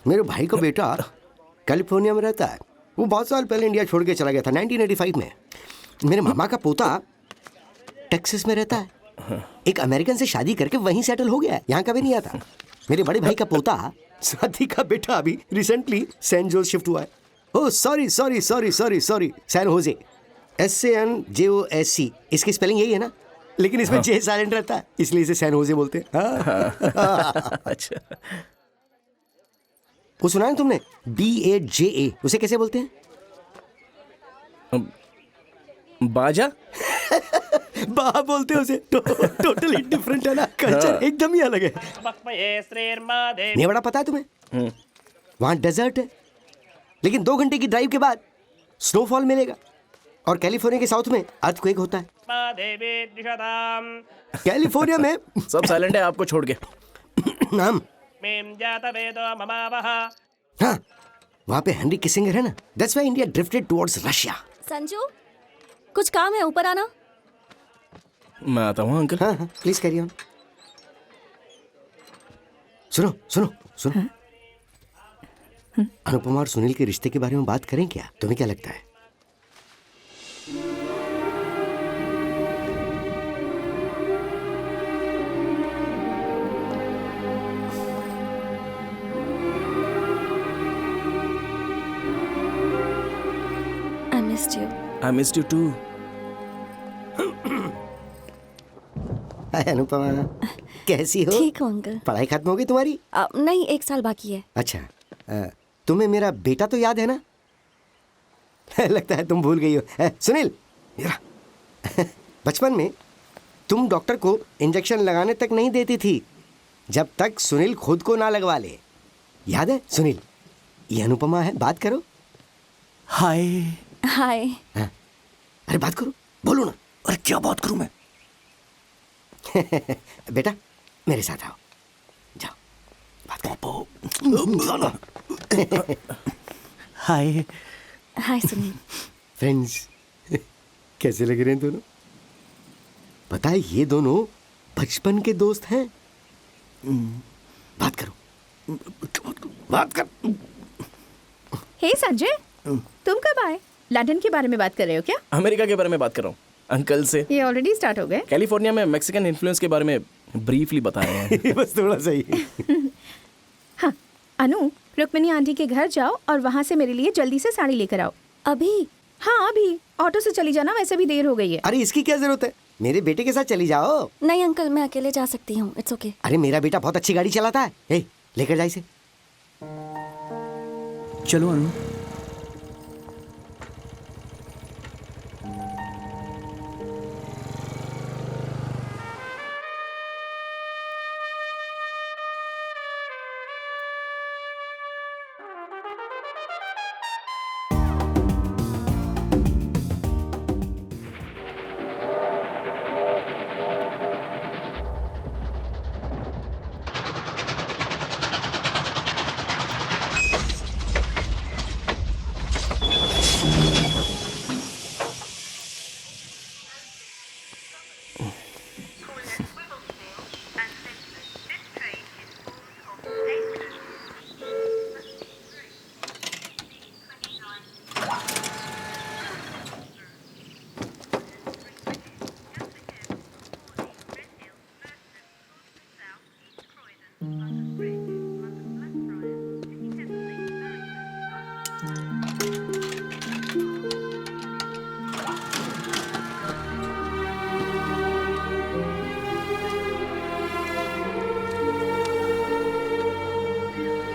मेरे भाई का बेटा कैलिफोर्निया में रहता है। वो बहुत साल पहले इंडिया छोड़ के चला गया था 1985 में। मेरे मामा का पोता टेक्सास में रहता है। एक अमेरिकन से शादी करके वहीं सेटल हो गया है, यहाँ कभी नहीं आता। मेरे बड़े भाई का पोता साथी का बेटा अभी रिसेंटली सैन जोस शिफ्ट हुआ है। Oh sorry sorry sorry sorry sorry, San Jose, SANJOSC। इसकी स्पेलिंग यही है ना, लेकिन इसमें जे साइलेंट रहता है, इसलिए इसे सैन होजे बोलते हैं। अच्छा, वो सुना है तुमने, BAJA, उसे कैसे बोलते हैं? बाजा। बा बोलते हैं उसे। टोटली डिफरेंट है ना, कल्चर एकदम ही अलग है। नहीं बड़ा पता है तुम्हें, वहां डेजर्ट है, लेकिन 2 घंटे की ड्राइव के बाद स्नोफॉल मिलेगा। और कैलिफोर्निया के साउथ में अर्थक्वेक होता है। कैलिफोर्निया में सब साइलेंट है आपको छोड़ के। नाम हाँ, वहां पे हेनरी किसिंगर है ना, that's why India drifted towards Russia. Sanju, कुछ काम है, ऊपर आना। मैं आता हूँ अंकल। हाँ हाँ, प्लीज कैरी ऑन। सुनो सुनो सुनो, अनुपमा और सुनील के रिश्ते के बारे में बात करें क्या? तुम्हें क्या लगता है? I missed you too. हाय अनुपमा, कैसी हो? ठीक हो अंकल? पढ़ाई खत्म हो गई तुम्हारी? नहीं, 1 साल बाकी है। अच्छा, तुम्हें मेरा बेटा तो याद है ना? लगता है तुम भूल गई हो। सुनील, बचपन में तुम डॉक्टर को इंजेक्शन लगाने तक नहीं देती थी जब तक सुनील खुद को ना लगवा ले। याद है सुनील? ये अनुपमा है, बात करो। हाय। हाय। अरे बात करो, बोलो ना। अरे क्या बात करूं मैं? बेटा मेरे साथ आओ, जाओ बात करो। हाय। हाय सुनील। फ्रेंड्स, कैसे लग रहे हैं दोनों? पता है ये दोनों बचपन के दोस्त हैं। बात करो, बात कर। हे संजय, तुम कब आए? लंदन के बारे में बात कर रहे हो क्या? अमेरिका के बारे में बात कर रहा हूँ अंकल से। ये ऑलरेडी स्टार्ट हो गए? कैलिफोर्निया में मैक्सिकन इन्फ्लुएंस के बारे में ब्रीफली बताए हैं। बस थोड़ा सही। हाँ, अनु, रुक्मिनी आंटी के घर जाओ और वहाँ से मेरे लिए जल्दी से साड़ी लेकर आओ। अभी? हाँ अभी, ऑटो से चली जाना, वैसे भी देर हो गई है। अरे इसकी क्या जरूरत है, मेरे बेटे के साथ चली जाओ। नहीं अंकल, मैं अकेले जा सकती हूँ, इट्स ओके। अरे मेरा बेटा बहुत अच्छी गाड़ी चलाता है। ए, लेकर जा इसे। चलो अनु।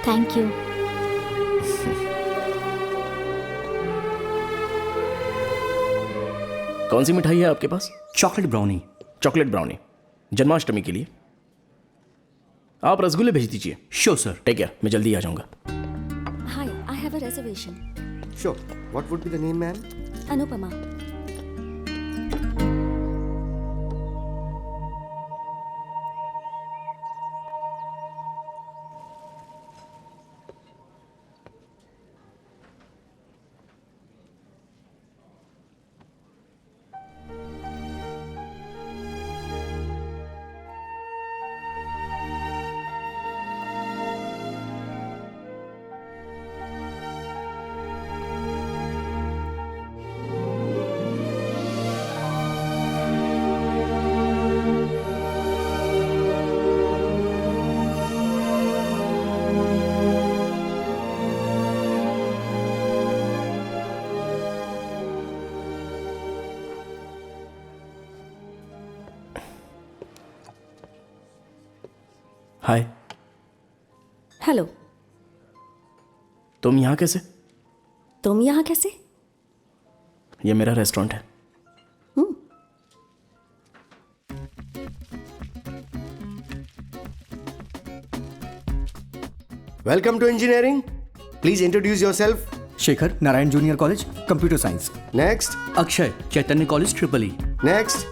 Thank you. कौन सी मिठाई है आपके पास? Chocolate brownie. Chocolate brownie, Janmashtami के लिए। आप रसगुल्ले भेज दीजिए। Sure sir. टेक केयर, मैं जल्दी आ जाऊंगा। Hi, I have a reservation. Sure. What would be the name, ma'am? Anupama. तुम यहाँ कैसे? तुम यहाँ कैसे? ये मेरा रेस्टोरेंट है। Welcome to engineering. Please introduce yourself. Shekhar Narayan junior college computer science. Next. Akshay Chaitanya college triple E. Next.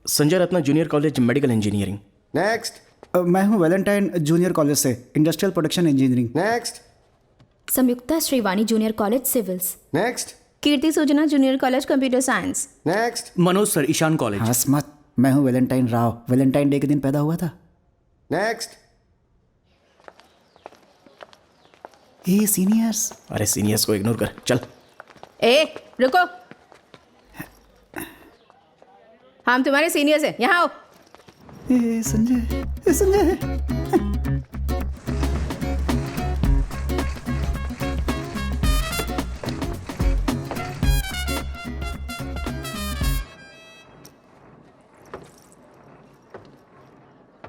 Sanjay Ratna junior college medical engineering. Next. मैं हूँ वैलेंटाइन जूनियर कॉलेज से industrial production engineering. Next. Samyukta Shrivani junior college civils. Next. Keerthi Suchana junior college computer science. Next. Manoj sir Ishan college. हंस मत, मैं हूँ Valentine Rao, Valentine day के दिन पैदा हुआ था। नेक्स्ट। ये सीनियर्स। अरे सीनियर्स को इग्नोर कर, चल। ए रुको, हम तुम्हारे सीनियर्स हैं, यहाँ आओ। ए संजय, ए संजय।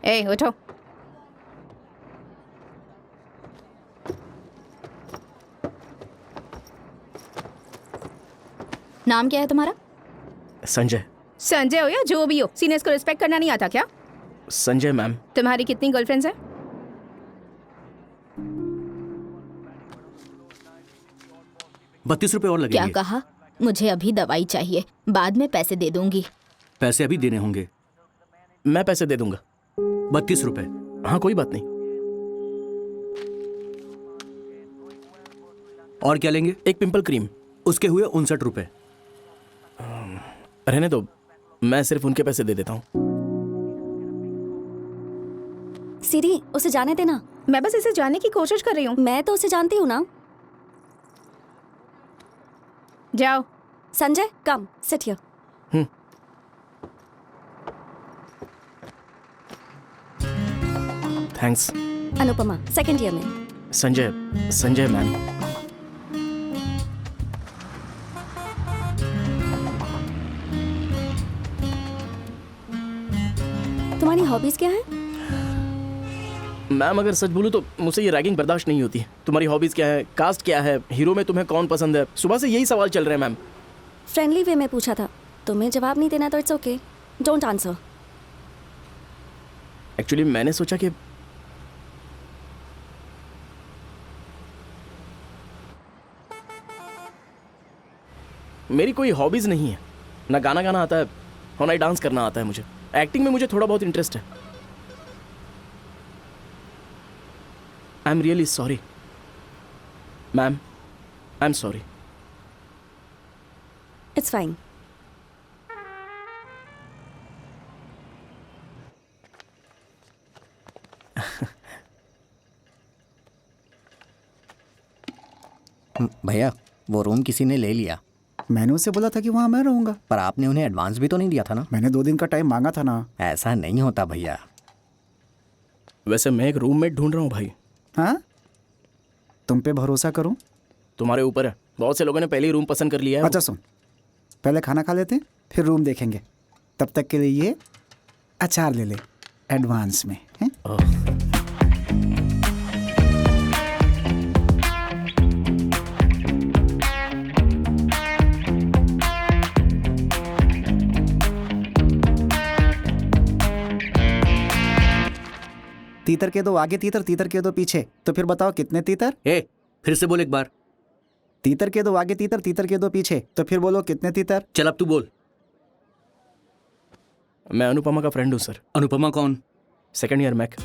ए उठो। नाम क्या है तुम्हारा? संजय। संजय हो या जो भी हो, सीनियर्स को रिस्पेक्ट करना नहीं आता क्या? संजय मैम। तुम्हारी कितनी गर्लफ्रेंड्स हैं? ₹32 और लगेंगे। क्या कहा? मुझे अभी दवाई चाहिए, बाद में पैसे दे दूंगी। पैसे अभी देने होंगे। मैं पैसे दे दूंगा। ₹32। हाँ कोई बात नहीं। और क्या लेंगे? एक पिंपल क्रीम। उसके हुए ₹59। रहने दो, मैं सिर्फ उनके पैसे दे देता हूँ। सीरी, उसे जाने देना। मैं बस इसे जानने की कोशिश कर रही हूँ। मैं तो उसे जानती हूँ ना। जाओ। Sanjay, come, sit here. Thanks. Anupama, second year में। संजय मैम। तुम्हारी हॉबीज क्या है? मैम अगर सच बोलूं तो मुझसे ये रैगिंग बर्दाश्त नहीं होती। तुम्हारी हॉबीज क्या है, कास्ट क्या है, हीरो में तुम्हें कौन पसंद है? सुबह से यही सवाल चल रहे हैं मैम। फ्रेंडली वे में पूछा था, तुम्हें जवाब नहीं देना तो it's okay, don't answer. Actually मैंने सोचा कि मेरी कोई हॉबीज नहीं है। ना गाना गाना आता है और ना ही डांस करना आता है मुझे। एक्टिंग में मुझे थोड़ा बहुत इंटरेस्ट है। I am really sorry ma'am, I am sorry. It's fine. भैया वो रूम किसी ने ले लिया। मैंने उससे बोला था कि वहाँ मैं रहूँगा। पर आपने उन्हें एडवांस भी तो नहीं दिया था ना। मैंने 2 दिन का टाइम मांगा था ना। ऐसा नहीं होता भैया। वैसे मैं एक रूममेट ढूंढ रहा हूँ भाई। हाँ, तुम पे भरोसा करूँ? तुम्हारे ऊपर है। बहुत से लोगों ने पहले ही रूम पसंद कर लिया है। अच्छा सुन, पहले खाना खा लेते फिर रूम देखेंगे। तब तक के लिए ये अचार ले ले एडवांस में, हैं? तीतर के दो आगे तीतर, तीतर के दो पीछे। तो फिर बताओ कितने तीतर? फिर से बोल एक बार। तीतर के दो आगे तीतर, तीतर के दो पीछे। तो फिर बोलो कितने तीतर? चल अब तू बोल। मैं अनुपमा का फ्रेंड हूँ सर। अनुपमा कौन? Second year mech.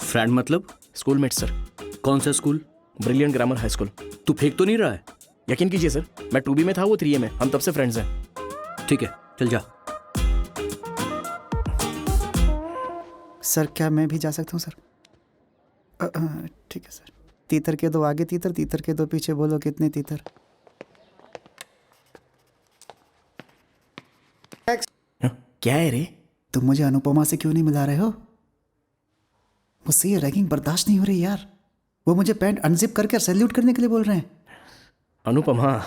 फ्रेंड मतलब? Schoolmate sir. कौन सा school? Brilliant grammar high school. तू फेंक तो नहीं रहा है? यकीन कीजिए सर, मैं 2B में था, वो 3A में। हम तब से फ्रेंड्स हैं। ठीक है चल जा। सर क्या मैं भी जा सकता हूँ सर? ठीक है सर। तीतर के दो आगे तीतर, तीतर के दो पीछे। बोलो कितने तीतर? क्या है रे? तुम मुझे अनुपमा से क्यों नहीं मिला रहे हो? मुझसे ये रैगिंग बर्दाश्त नहीं हो रही यार। वो मुझे पैंट अनजिप करके सैल्यूट करने के लिए बोल रहे हैं। अनुपमा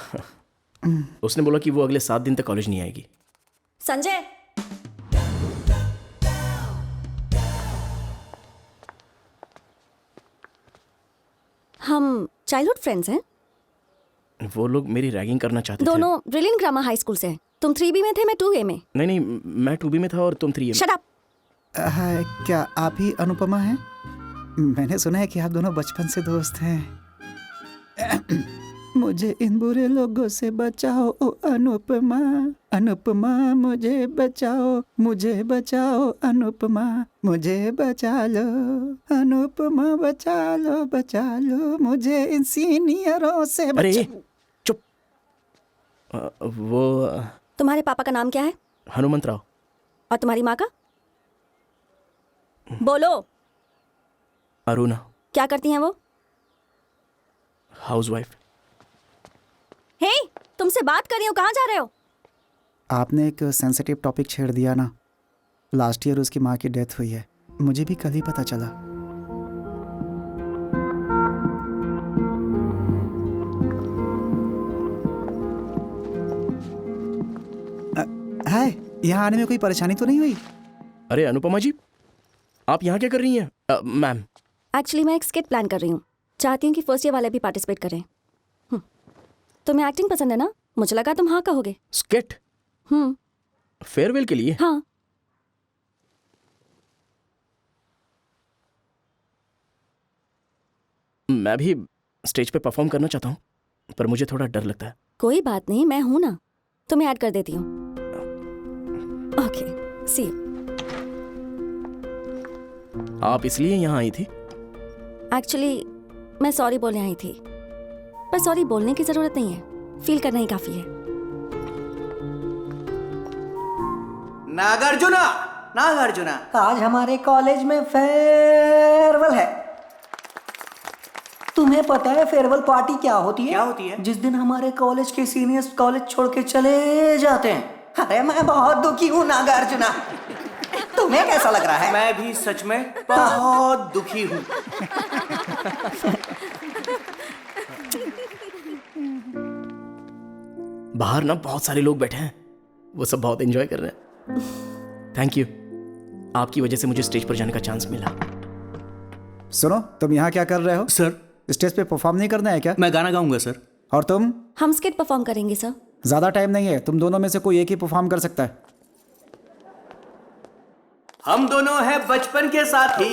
उसने बोला कि वो अगले 7 दिन तक कॉलेज नहीं आएगी। संजय, हम चाइल्डहुड फ्रेंड्स हैं। वो लोग मेरी रैगिंग करना चाहते थे। दोनों ब्रिलियंट ग्रामर हाई स्कूल से हैं। तुम 3B में थे, मैं 2A में। नहीं नहीं, मैं 2B में था और तुम 3A में। Shut up. हाय, क्या आप ही अनुपमा हैं? मैंने सुना है कि आप दोनों बचपन से दोस्त हैं। मुझे इन बुरे लोगों से बचाओ ओ अनुपमा, अनुपमा मुझे बचाओ अनुपमा, मुझे बचा लो अनुपमा, बचा लो मुझे इन सीनियरों से अरे बचा। चुप। वो तुम्हारे पापा का नाम क्या है? हनुमंत राव। और तुम्हारी माँ का? बोलो। अरुणा। क्या करती हैं वो? हाउसवाइफ। हे, तुमसे बात कर रही हूँ, कहाँ जा रहे हो? आपने एक सेंसिटिव टॉपिक छेड़ दिया ना। लास्ट ईयर उसकी माँ की डेथ हुई है, मुझे भी कल ही पता चला। हाय, यहाँ आने में कोई परेशानी तो नहीं हुई? अरे अनुपमा जी, आप यहाँ क्या कर रही हैं? मैम। एक्चुअली मैं एक स्किट प्लान कर रही हूँ, चाहती हूँ कि फर्स्ट ईयर वाले भी पार्टिसिपेट करें। तुम्हें एक्टिंग पसंद है ना? मुझे लगा तुम हाँ कहोगे। स्किट? फेयरवेल के लिए? हाँ। मैं भी स्टेज पे परफॉर्म करना चाहता हूँ, पर मुझे थोड़ा डर लगता है। कोई बात नहीं, मैं हूं ना, तुम्हें ऐड कर देती हूँ। Okay, see you. आप इसलिए यहाँ आई थी? एक्चुअली मैं सॉरी बोलने आई थी, पर सॉरी बोलने की जरूरत नहीं है, फील करना ही काफी है। नागार्जुना, नागार्जुना, आज हमारे कॉलेज में फेयरवेल है। तुम्हें पता है फेयरवेल पार्टी क्या होती है? क्या होती है? जिस दिन हमारे कॉलेज के सीनियर्स कॉलेज छोड़ के चले जाते हैं। अरे मैं बहुत दुखी हूँ नागार्जुना। तुम्हें कैसा लग रहा है? मैं भी सच में बहुत दुखी हूँ। बाहर ना बहुत सारे लोग बैठे हैं, वो सब बहुत एंजॉय कर रहे हैं। थैंक यू, आपकी वजह से मुझे स्टेज पर जाने का चांस मिला। सुनो, तुम यहाँ क्या कर रहे हो? सर, स्टेज पे परफॉर्म नहीं करना है क्या? मैं गाना गाऊंगा सर। और तुम? हम स्किट परफॉर्म करेंगे सर। ज्यादा टाइम नहीं है, तुम दोनों में से कोई एक ही परफॉर्म कर सकता है। हम दोनों हैं बचपन के साथी,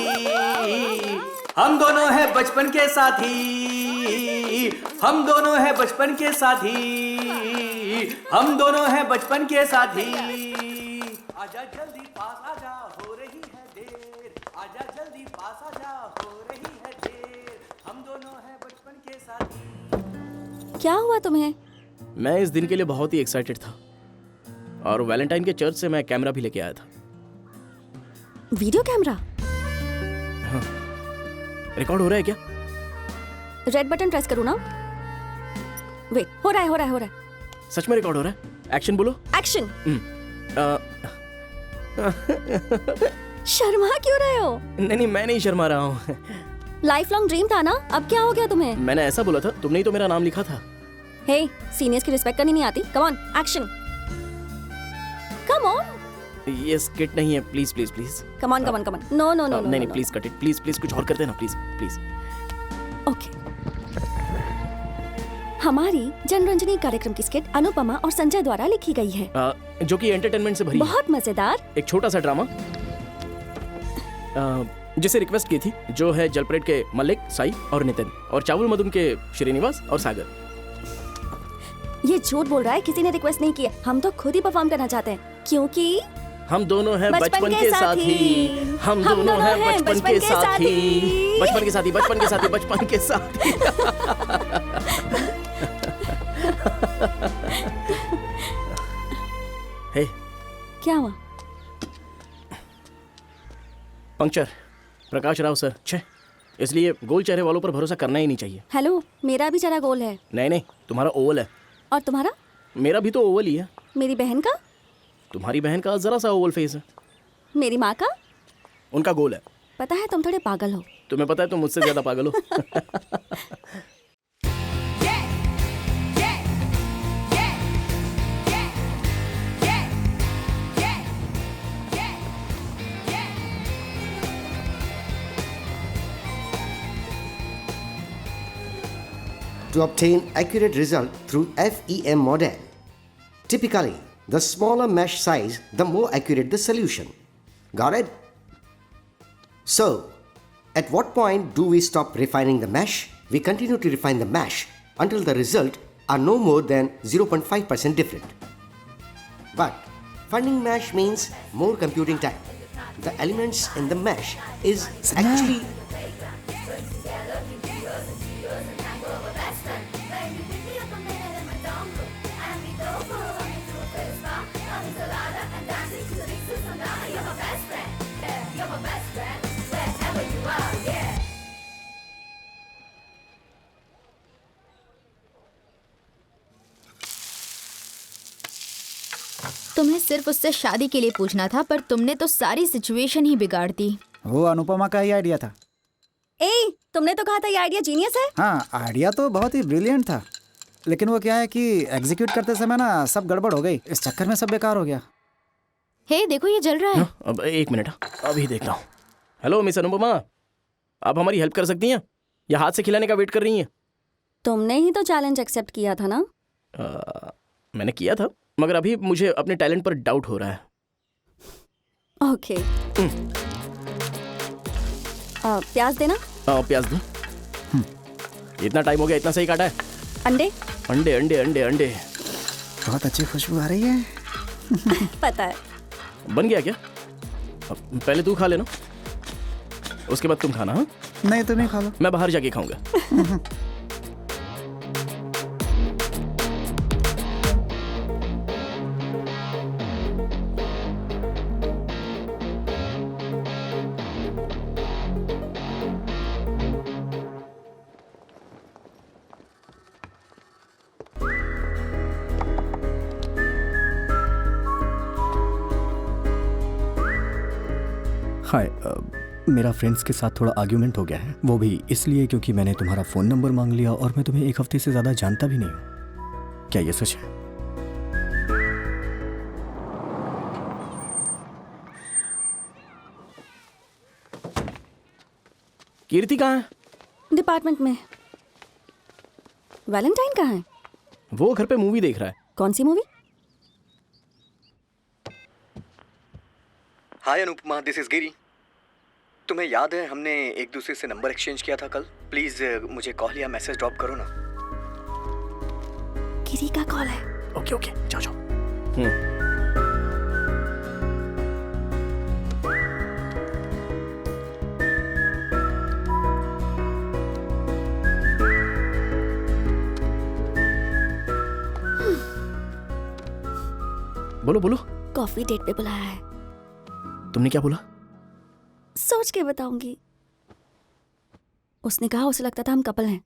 हम दोनों हैं बचपन के साथी, हम दोनों हैं बचपन के साथी, हम दोनों हैं बचपन के साथी। आजा जल्दी पास आजा, हो रही है देर, आजा जल्दी पास आजा, हो रही है देर, हम दोनों हैं बचपन के साथी। क्या हुआ तुम्हें? मैं इस दिन के लिए बहुत ही एक्साइटेड था, और वैलेंटाइन के चर्च से मैं कैमरा भी लेके आया था। Video camera? हाँ। रिकॉर्ड हो रहा है क्या? रेड बटन प्रेस करूँ ना? वेट, हो रहा है। सच में रिकॉर्ड हो रहा है? एक्शन बोलो। एक्शन। शर्मा क्यों रहे हो? नहीं, मैं नहीं शर्मा रहा हूँ। लाइफ लॉन्ग ड्रीम था ना, अब क्या हो गया तुम्हें? मैंने ऐसा बोला था, तुमने ही तो मेरा नाम लिखा था। हे, सीनियर्स की रिस्पेक्ट करनी नहीं आती? Come on, action. Come on. ये स्किट नहीं है, please please please. Come on. No. नहीं, प्लीज कट इट, प्लीज कुछ और कर देना, प्लीज। ओके। हमारी जनरंजनी कार्यक्रम की स्किट अनुपमा और संजय द्वारा लिखी गई है, जो कि एंटरटेनमेंट से भरी है। बहुत मजेदार। एक छोटा सा ड्रामा जिसे रिक्वेस्ट की थी, जो है जलपरेड के मलिक, साई और नितिन, और चावल मधुन के श्रीनिवास और सागर। ये झूठ बोल रहा है, किसी ने रिक्वेस्ट नहीं किया, हम तो खुद ही परफॉर्म करना चाहते हैं, क्योंकि हम दोनों हैं बचपन के साथी, हम दोनों हैं बचपन के साथी, बचपन के साथी। हे, क्या हुआ? पंक्चर। प्रकाश राव सर, छे, इसलिए गोल चेहरे वालों पर भरोसा करना ही नहीं चाहिए। हेलो, मेरा भी चेहरा गोल है। नहीं, तुम्हारा ओवल है। और तुम्हारा? मेरा भी तो ओवल ही है। मेरी बहन का? तुम्हारी बहन का जरा सा ओवल फेस है। मेरी माँ का? उनका गोल है। पता है तुम थोड़े पागल हो। तुम्हें पता है तुम मुझसे ज्यादा पागल हो। to obtain accurate result through FEM model. Typically, the smaller mesh size, the more accurate the solution. Got it? So, at what point do we stop refining the mesh? We continue to refine the mesh until the result are no more than 0.5% different. But funding mesh means more computing time. The elements in the mesh is actually तुम्हें सिर्फ उससे शादी के लिए पूछना था, पर तुमने तो सारी सिचुएशन ही बिगाड़ दी। वो अनुपमा का ही आइडिया था। ए, तुमने तो कहा था ये आइडिया जीनियस है। हाँ, आइडिया तो बहुत ही ब्रिलियंट था, लेकिन वो क्या है कि एग्जीक्यूट करते समय ना सब गड़बड़ हो गई। इस चक्कर में सब बेकार हो गया। हे देखो, ये जल रहा है। अब एक मिनट, अभी देखता हूँ। हेलो मिस अनुपमा, आप हमारी हेल्प कर सकती हैं या हाथ से खिलाने का वेट कर रही हैं? तुमने ही तो चैलेंज एक्सेप्ट किया था ना। मैंने किया था, मगर अभी मुझे अपने टैलेंट पर डाउट हो रहा है। ओके। प्याज देना। प्याज दूं? इतना टाइम हो गया, इतना सही काटा है। अंडे। अंडे अंडे अंडे अंडे। बहुत अच्छी खुशबू आ रही है। पता है। बन गया क्या? पहले तू खा लेना, उसके बाद तुम खाना। हाँ, नहीं, तुम ही खा लो। मैं बाहर जाके खाऊंगा। हाय, मेरा फ्रेंड्स के साथ थोड़ा आर्ग्यूमेंट हो गया है। वो भी इसलिए क्योंकि मैंने तुम्हारा फ़ोन नंबर मांग लिया और मैं तुम्हें एक हफ्ते से ज़्यादा जानता भी नहीं हूँ। क्या ये सच है? कीर्ति कहाँ है? डिपार्टमेंट में। वैलेंटाइन कहाँ है? वो घर पे मूवी देख रहा है। कौन सी movie? Hi Anupama, this is Giri. तुम्हें याद है हमने एक दूसरे से नंबर एक्सचेंज किया था कल? प्लीज मुझे कॉल या मैसेज ड्रॉप करो ना। किसी का कॉल है। ओके ओके, जाओ जाओ। बोलो बोलो। कॉफी डेट पे बुलाया है। तुमने क्या बोला? सोच के बताऊंगी। उसने कहा उसे लगता था हम कपल हैं।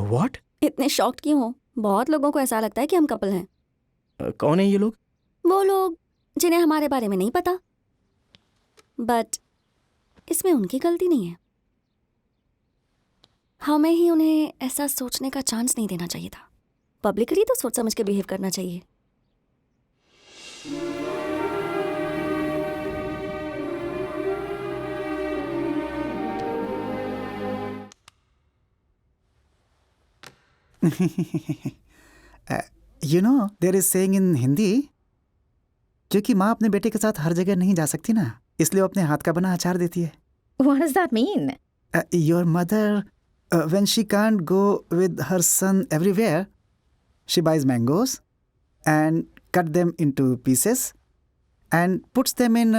व्हाट? इतने शॉक्ड क्यों हो? बहुत लोगों को ऐसा लगता है कि हम कपल हैं। कौन है ये लोग? वो लोग जिन्हें हमारे बारे में नहीं पता, बट इसमें उनकी गलती नहीं है। हमें ही उन्हें ऐसा सोचने का चांस नहीं देना चाहिए था। पब्लिकली तो सोच समझ के बिहेव करना चाहिए। You know there is saying in Hindi, क्योंकि माँ अपने बेटे के साथ हर जगह नहीं जा सकती ना, इसलिए वो अपने हाथ का बना अचार देती है। What does that mean? Your mother, when she can't go with her son everywhere, she buys mangoes and cut them into pieces and puts them in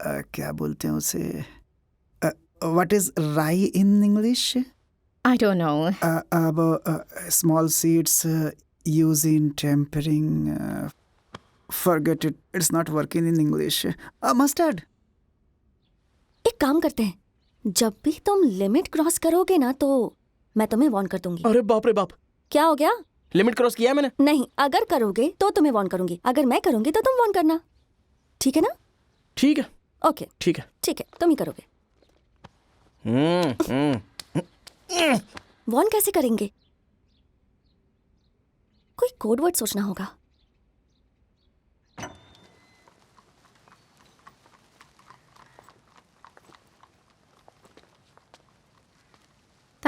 क्या बोलते हैं उसे? What is rye in English? I don't know. Small seeds used in tempering. Forget it. It's not working in English. Mustard. एक काम करते हैं, जब भी तुम लिमिट क्रॉस करोगे ना तो मैं तुम्हें वार्न कर दूंगी। अरे बाप रे बाप, क्या हो गया? लिमिट क्रॉस किया है मैंने। नहीं, अगर करोगे तो तुम्हें वार्न करूंगी, अगर मैं करूंगी तो तुम वार्न करना। ठीक है ना? ठीक है ओके ठीक है। ठीक है, तुम ही करोगे। वार्न कैसे करेंगे? कोई कोड वर्ड सोचना होगा।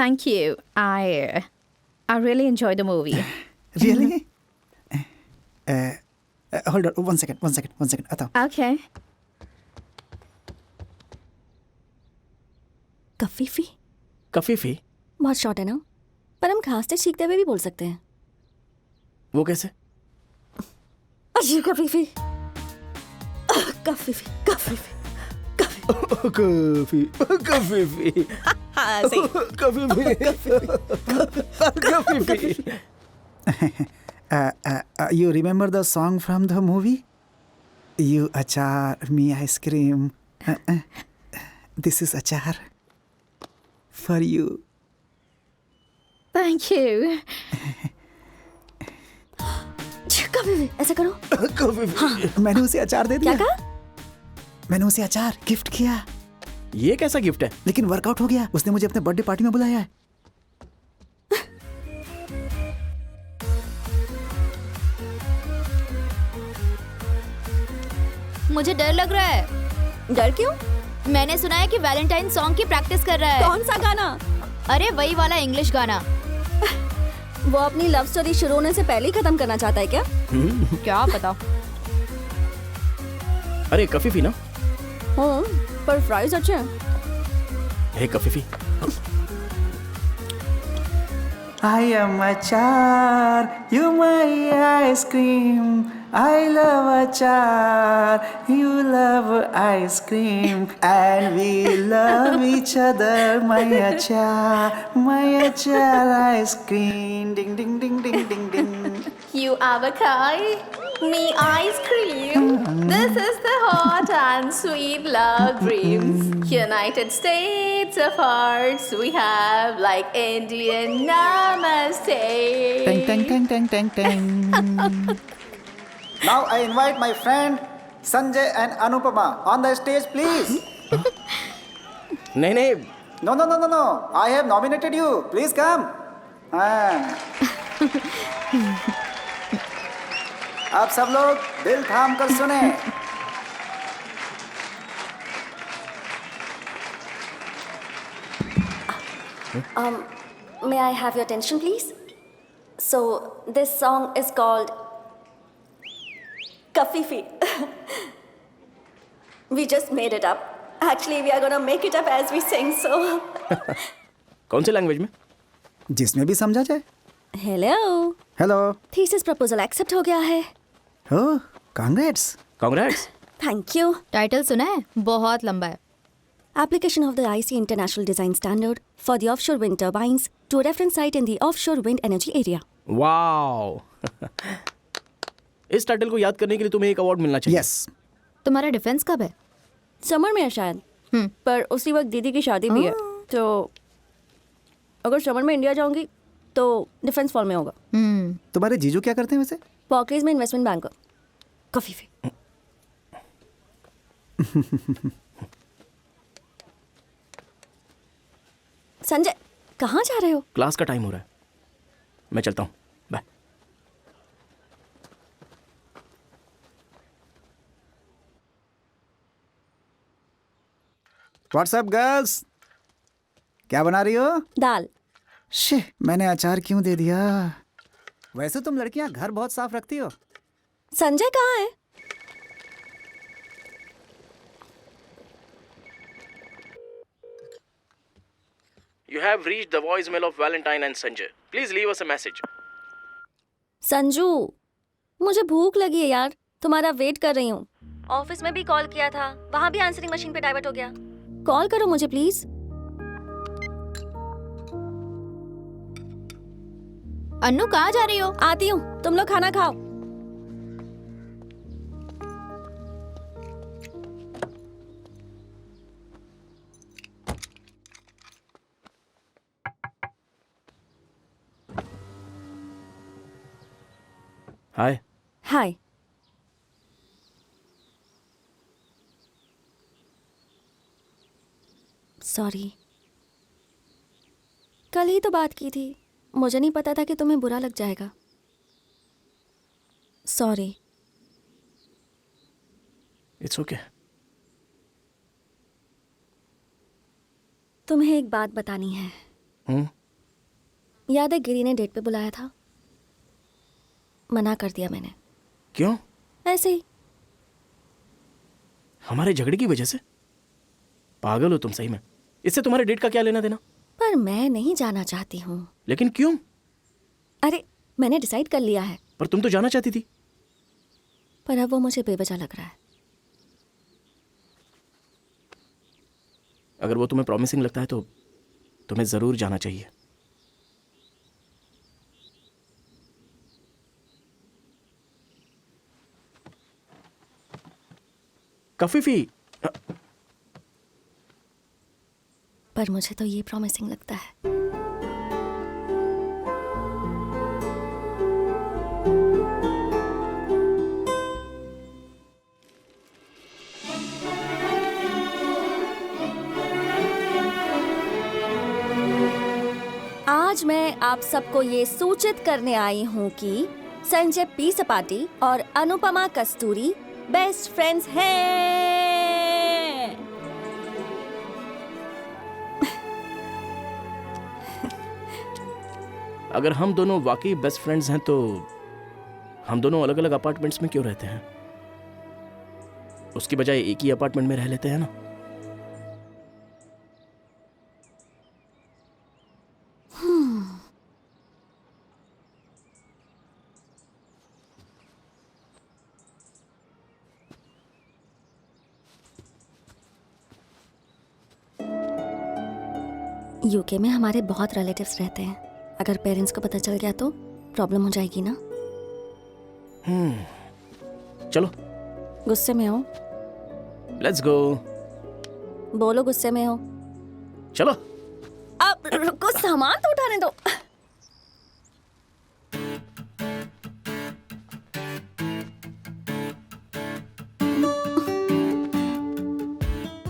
Thank you. I really enjoyed the movie. Really? Hold on, one second. आता हूँ. Okay. कफीफी कफीफी? बहुत शॉर्ट है ना, पर हम खांसते छींकते हुए भी बोल सकते हैं. वो कैसे? अजी कफीफी कफीफी कफीफी कफी कफीफी हाँ सही. कफीफी You remember the song from the movie? You achar, me ice cream. This is achar for you. Thank you. कफीफी ऐसा करो. मैंने उसे अचार दे दिया. क्या कहा? मैंने उसे अचार गिफ्ट किया, ये कैसा गिफ्ट है? लेकिन वर्कआउट हो गया. उसने मुझे अपने बर्थडे पार्टी में बुलाया है. मुझे डर लग रहा है. डर क्यों? मैंने सुना है कि वैलेंटाइन सॉन्ग की प्रैक्टिस कर रहा है. कौन सा गाना? अरे वही वाला इंग्लिश गाना. वो अपनी लव स्टोरी शुरू होने से पहले ही खत्म करना चाहता है क्या? क्या पता. अरे कफीफी ना? पर फ्राइज अच्छे हैं. हे कफीफी, I am achar, you my ice cream. I love achar, you love ice cream, and we love each other. My achar ice cream. Ding ding ding ding ding ding. You avocado, me ice cream. This is the hot and sweet love dreams. United States of hearts we have, like Indian namaste. Tang tang tang tang tang tang. Now I invite my friend Sanjay and Anupama on the stage, please. नहीं नहीं, No. I have nominated you. Please come. आप सब लोग दिल थाम कर सुने. May I have your attention, please? So, this song is called Kafifi. We just made it up. Actually, we are gonna make it up as we sing, so. कौन से language में? जिसमें भी समझा जाए. Hello. Hello. Thesis proposal accept हो गया है. Oh, congrats. Congrats. Thank you. Title सुना है? बहुत लंबा है. Application of the IC International Design Standard for the offshore wind turbines to a reference site in the offshore wind energy area. Wow. इस title को याद करने के लिए तुम्हें एक अवार्ड मिलना चाहिए. Yes. तुम्हारा डिफेंस कब है? समर में है शायद. पर उसी वक्त दीदी की शादी भी है, तो अगर समर में इंडिया जाऊंगी तो डिफेंस फॉल में होगा. तुम्हारे जीजू क्या करते हैं वैसे? पॉकेज में इन्वेस्टमेंट बैंकर. कफीफी. संजय, कहाँ जा रहे हो? क्लास का टाइम हो रहा है, मैं चलता हूँ. बाय. व्हाट्सएप गर्ल्स, क्या बना रही हो? दाल. शे, मैंने अचार क्यों दे दिया? वैसे तुम लड़कियां घर बहुत साफ रखती हो. संजय कहाँ है? You have reached the voicemail of Valentine and Sanjay. Please leave us a message. Sanju, मुझे भूख लगी है यार, तुम्हारा वेट कर रही हूँ. ऑफिस में भी कॉल किया था, वहाँ भी आंसरिंग मशीन पे डाइवर्ट हो गया. कॉल करो मुझे प्लीज. अन्नू कहाँ जा रही हो? आती हूँ, तुम लोग खाना खाओ. हाय. हाय. सॉरी, कल ही तो बात की थी, मुझे नहीं पता था कि तुम्हें बुरा लग जाएगा. सॉरी. It's okay. तुम्हें एक बात बतानी है. याद है गिरी ने डेट पे बुलाया था, मना कर दिया मैंने। क्यों? ऐसे ही। हमारे झगड़े की वजह से? पागल हो तुम सही में। इससे तुम्हारे डेट का क्या लेना देना? पर मैं नहीं जाना चाहती हूँ। लेकिन क्यों? अरे मैंने डिसाइड कर लिया है। पर तुम तो जाना चाहती थी। पर अब वो मुझे बेवजह लग रहा है। अगर वो तुम्हें प्रॉमिसिंग लगता है तो तुम्हें जरूर जाना चाहिए। कफीफी। पर मुझे तो ये प्रॉमिसिंग लगता है। आज मैं आप सबको ये सूचित करने आई हूँ कि संजय पी सपाटी और अनुपमा कस्तूरी बेस्ट फ्रेंड्स हैं। अगर हम दोनों वाकई बेस्ट फ्रेंड्स हैं तो हम दोनों अलग अलग अपार्टमेंट्स में क्यों रहते हैं? उसकी बजाय एक ही अपार्टमेंट में रह लेते हैं ना। यूके में हमारे बहुत रिलेटिव्स रहते हैं। अगर पेरेंट्स को पता चल गया तो प्रॉब्लम हो जाएगी ना। चलो गुस्से में हो? Let's go. बोलो गुस्से में हो। चलो। अब रुको, सामान तो उठाने दो।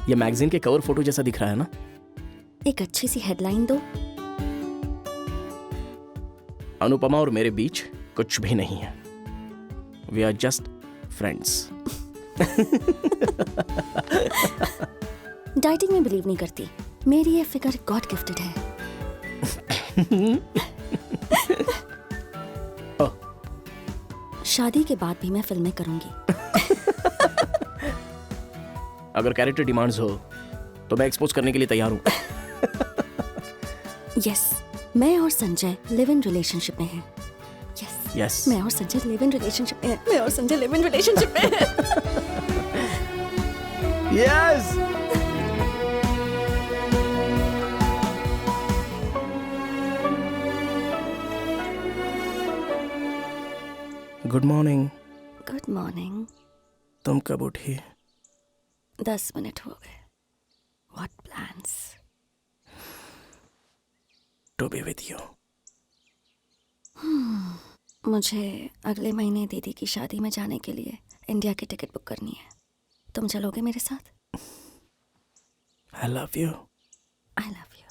ये मैगजीन के कवर फोटो जैसा दिख रहा है ना? एक अच्छी सी हेडलाइन दो। अनुपमा और मेरे बीच कुछ भी नहीं है। We are just friends. Dieting में बिलीव नहीं करती। मेरी ये फिगर गॉड गिफ्टेड है। शादी के बाद भी मैं फिल्में करूंगी। अगर कैरेक्टर डिमांड्स हो तो मैं एक्सपोज करने के लिए तैयार हूं। यस, मैं और संजय लिव इन रिलेशनशिप में हैं। यस, मैं और संजय लिव इन रिलेशनशिप में हैं। मैं और संजय लिव इन रिलेशनशिप में हैं। Yes. Good morning. Good morning. तुम कब उठी? 10 मिनट हो गए। What plans? To be with you. मुझे अगले महीने दीदी की शादी में जाने के लिए इंडिया की टिकट बुक करनी है। तुम चलोगे मेरे साथ? I love you. I love you.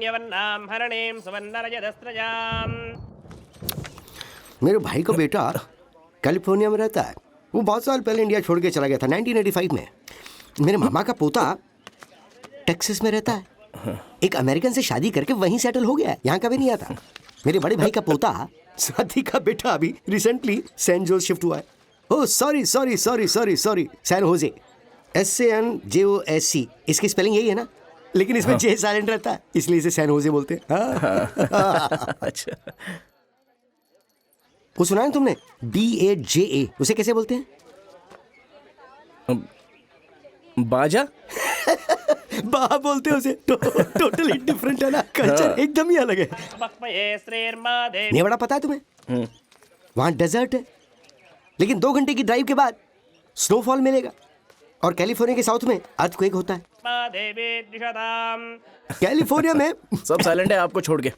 हिरण्यवर्णां हरणीं सुवर्णरजतस्रजां। मेरे भाई का बेटा कैलिफोर्निया में रहता है। वो बहुत साल पहले इंडिया छोड़ के चला गया था 1985 में। मेरे मामा का पोता टेक्सास में रहता है। एक अमेरिकन से शादी करके वहीं सेटल हो गया है, यहाँ कभी नहीं आता। मेरे बड़े भाई का पोता स्वाति का बेटा अभी रिसेंटली सैन जोस शिफ्ट हुआ है। Oh sorry sorry sorry sorry sorry, San Jose, SANJOSC, इसकी स्पेलिंग यही है ना, लेकिन इसमें जे साइलेंट रहता है, इसलिए इसे सैन होजे बोलते हैं। अच्छा, वो सुना है तुमने, BAJA, उसे कैसे बोलते हैं? बाजा। बा बोलते हैं उसे। टोटली डिफरेंट है ना, कल्चर एकदम ही अलग है। बक्पये श्रीर्मादेवी। नेवाड़ा पता है तुम्हें? वहाँ डेजर्ट है, लेकिन 2 घंटे की ड्राइव के बाद स्नोफॉल मिलेगा। और कैलिफोर्निया के साउथ में अर्थक्वेक होता है। मादेवी द्विषतां। कैलिफोर्निया में सब साइलेंट है आपको छोड़ के।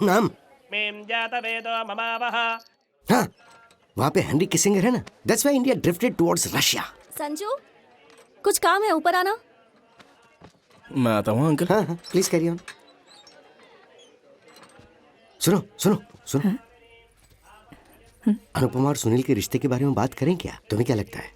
नाम मीं जातवेदो ममावह। हाँ, वहाँ पे हेनरी किसिंगर है ना, that's why India drifted towards Russia. Sanju, कुछ काम है, ऊपर आना। मैं आता हूँ अंकल। हाँ हाँ, प्लीज कैरी ऑन। सुनो सुनो सुनो, अनुपमा और सुनील के रिश्ते के बारे में बात करें क्या? तुम्हें क्या लगता है?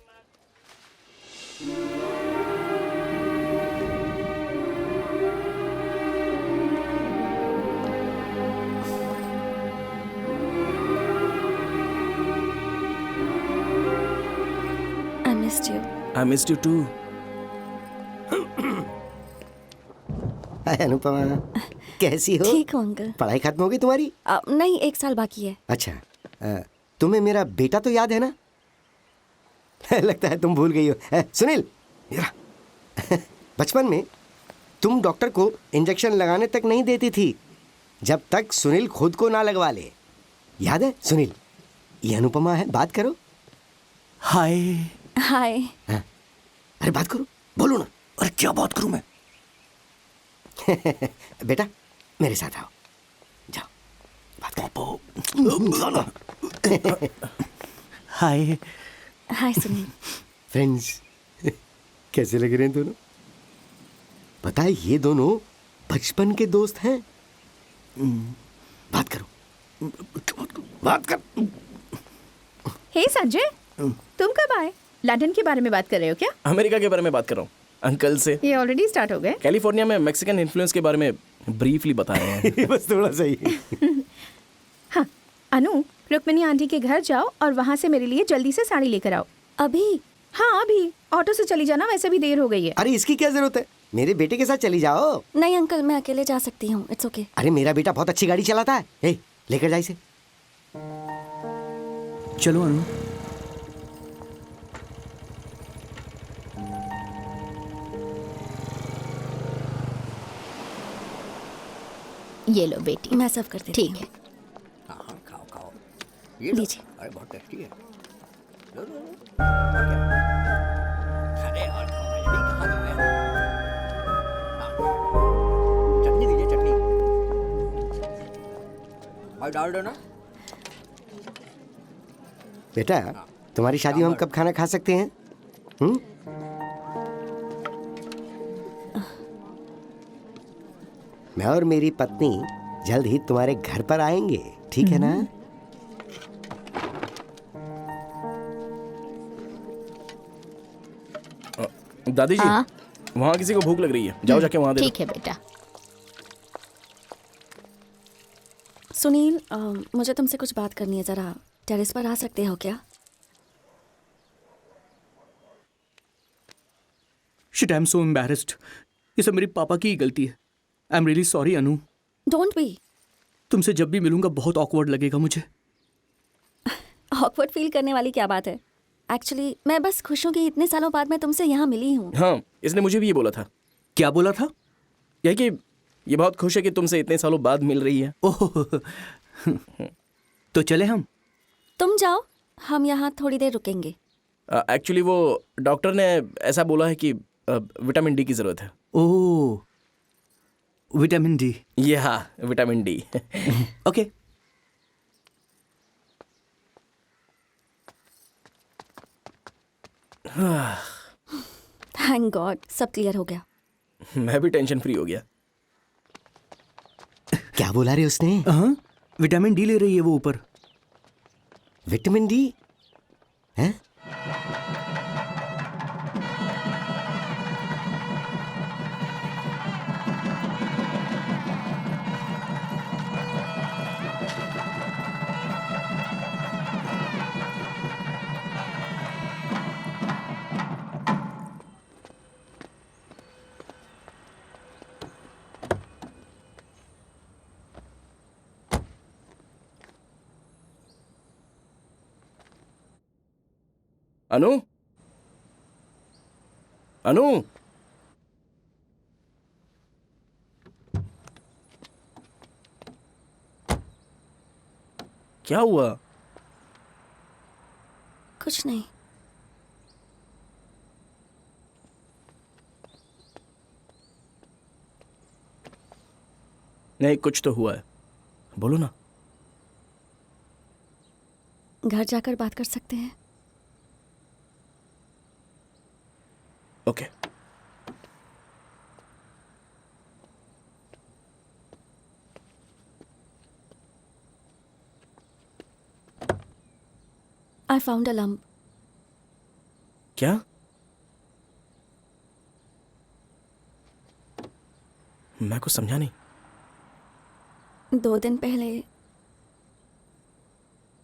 I missed you. I missed you too. हाय अनुपमा, कैसी हो? ठीक हो अंकल? पढ़ाई खत्म हो गई तुम्हारी? नहीं, 1 साल बाकी है। अच्छा, तुम्हें मेरा बेटा तो याद है ना? लगता है तुम भूल गई हो। सुनील, बचपन में तुम डॉक्टर को इंजेक्शन लगाने तक नहीं देती थी जब तक सुनील खुद को ना लगवा ले। याद है सुनील? ये अनुपमा है, बात करो। हाय। हाय। अरे बात करो, बोलो ना। अरे क्या बात करूं मैं? बेटा मेरे साथ आओ, जाओ बात करो। हाय। हाय सुनील। फ्रेंड्स, कैसे लग रहे हैं दोनों? पता है ये दोनों बचपन के दोस्त हैं। बात करो, बात कर। हे संजय, तुम कब आए? लंदन के बारे में बात कर रहे हो क्या? अमेरिका के बारे में बात कर रहा हूँ अंकल से। ये ऑलरेडी स्टार्ट हो गए? कैलिफोर्निया में मैक्सिकन इन्फ्लुएंस के बारे में ब्रीफली बता रहे हैं। बस थोड़ा सा ही। हाँ, अनु, रुक्मिनी आंटी के घर जाओ और वहाँ से मेरे लिए जल्दी से साड़ी लेकर आओ। अभी? हाँ अभी। ऑटो से चली जाना, वैसे भी देर हो गई है। अरे इसकी क्या जरूरत है, मेरे बेटे के साथ चली जाओ। नहीं अंकल, मैं अकेले जा सकती हूँ, इट्स ओके। अरे मेरा बेटा बहुत अच्छी गाड़ी चलाता है। ए, लेकर जा इसे। चलो अनु। ये लो बेटी। मैं सर्व कर देती ठीक हूँ। है। खाओ खाओ, ये लीजिए। अरे बहुत टेस्टी है। चटनी दीजिए, चटनी भाई डाल दो ना। बेटा, तुम्हारी शादी में हम कब खाना खा सकते हैं? मैं और मेरी पत्नी जल्द ही तुम्हारे घर पर आएंगे, ठीक है ना? दादी जी, हाँ? वहाँ किसी को भूख लग रही है, जाओ जाके वहाँ दे दो। ठीक है बेटा। सुनील, मुझे तुमसे कुछ बात करनी है, जरा टेरेस पर आ सकते हो क्या? Shit, I am so embarrassed. ये सब मेरे पापा की ही गलती है। I am really sorry Anu. Don't be. तुमसे जब भी मिलूंगा बहुत ऑकवर्ड लगेगा मुझे। ऑकवर्ड फील करने वाली क्या बात है? एक्चुअली मैं बस खुश हूँ कि इतने सालों बाद मैं तुमसे यहाँ मिली हूँ। हाँ, इसने मुझे भी ये बोला था। क्या बोला था? यह कि ये बहुत खुश है कि तुमसे इतने सालों बाद मिल रही है। ओह, तो चले हम? तुम जाओ, हम यहाँ थोड़ी देर रुकेंगे। एक्चुअली वो डॉक्टर ने ऐसा बोला है कि विटामिन डी की ज़रूरत है। ओह, विटामिन डी। ये हाँ, vitamin D. Okay. Thank God, सब क्लियर हो गया। मैं भी टेंशन फ्री हो गया। क्या बोला रे उसने? हाँ, विटामिन डी ले रही है वो ऊपर। विटामिन डी हैं? अनु, अनु, क्या हुआ? कुछ नहीं। नहीं, कुछ तो हुआ है, बोलो ना। घर जाकर बात कर सकते हैं। Okay. I found a lump. क्या? मैं कुछ समझा नहीं। 2 दिन पहले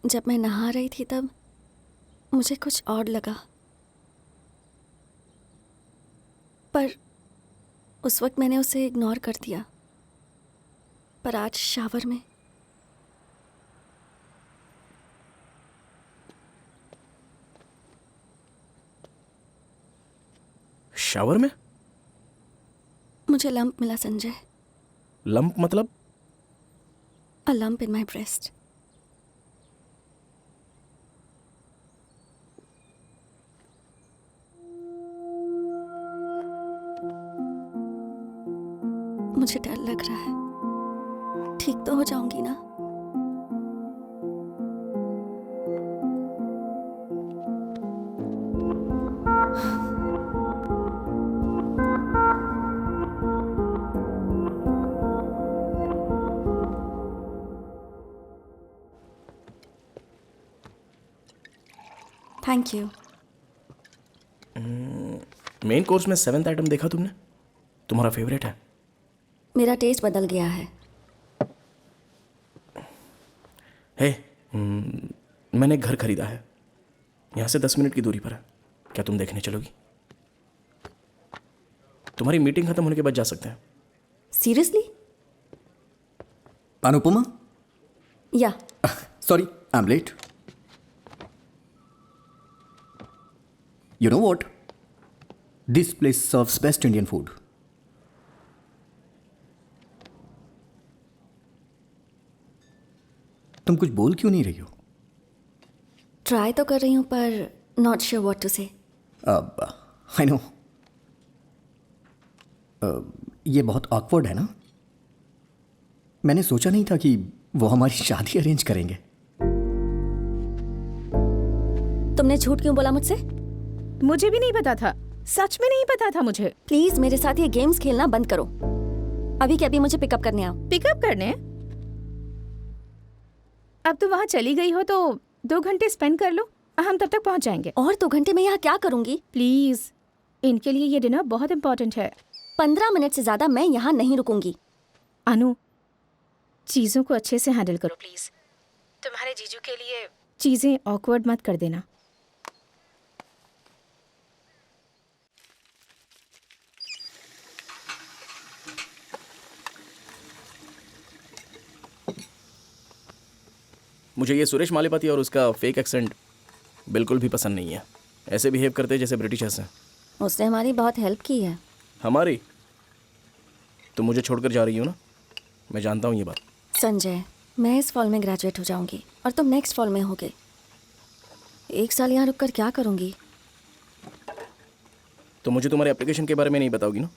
जब मैं नहा रही थी तब मुझे कुछ और लगा, पर उस वक्त मैंने उसे इग्नोर कर दिया। पर आज शावर में शावर में मुझे लंप मिला संजय। लंप मतलब? अ लंप इन माई ब्रेस्ट। मुझे डर लग रहा है। ठीक तो हो जाऊंगी ना? Thank you. मेन कोर्स में 7th आइटम देखा तुमने? तुम्हारा फेवरेट है? मेरा टेस्ट बदल गया है। हे, मैंने एक घर खरीदा है, यहाँ से 10 मिनट की दूरी पर है। क्या तुम देखने चलोगी? तुम्हारी मीटिंग खत्म होने के बाद जा सकते हैं। सीरियसली? अनुपमा? या sorry, I am late. You know what? This place serves best Indian food. तुम कुछ बोल क्यों नहीं रही हो? ट्राई तो कर रही हूँ पर नॉट श्योर व्हाट टू से। I know. ये बहुत ऑकवर्ड है ना? मैंने सोचा नहीं था कि वो हमारी शादी अरेंज करेंगे। तुमने झूठ क्यों बोला मुझसे? मुझे भी नहीं पता था, सच में नहीं पता था मुझे। प्लीज मेरे साथ ये गेम्स खेलना बंद करो। अभी के अभी मुझे पिकअप करने आओ। पिकअप करने? अब तो वहाँ चली गई हो तो 2 घंटे स्पेंड कर लो, हम तब तक पहुँच जाएंगे। और 2 घंटे में यहाँ क्या करूँगी? प्लीज, इनके लिए ये डिनर बहुत इम्पोर्टेंट है। 15 मिनट से ज्यादा मैं यहाँ नहीं रुकूंगी। अनु, चीजों को अच्छे से हैंडल करो प्लीज। तुम्हारे जीजू के लिए चीजें ऑकवर्ड मत कर देना। मुझे ये सुरेश मालिपति और उसका फेक एक्सेंट बिल्कुल भी पसंद नहीं है। ऐसे बिहेव करते हैं जैसे ब्रिटिशर्स हैं। उसने हमारी बहुत हेल्प की है। हमारी? तुम मुझे छोड़कर जा रही हो ना? मैं जानता हूँ ये बात। संजय, मैं इस फॉल में ग्रेजुएट हो जाऊंगी और तुम नेक्स्ट फॉल में होगे। 1 साल यहाँ रुककर क्या करूँगी? तो मुझे तुम्हारे एप्लीकेशन के बारे में नहीं बताओगी ना?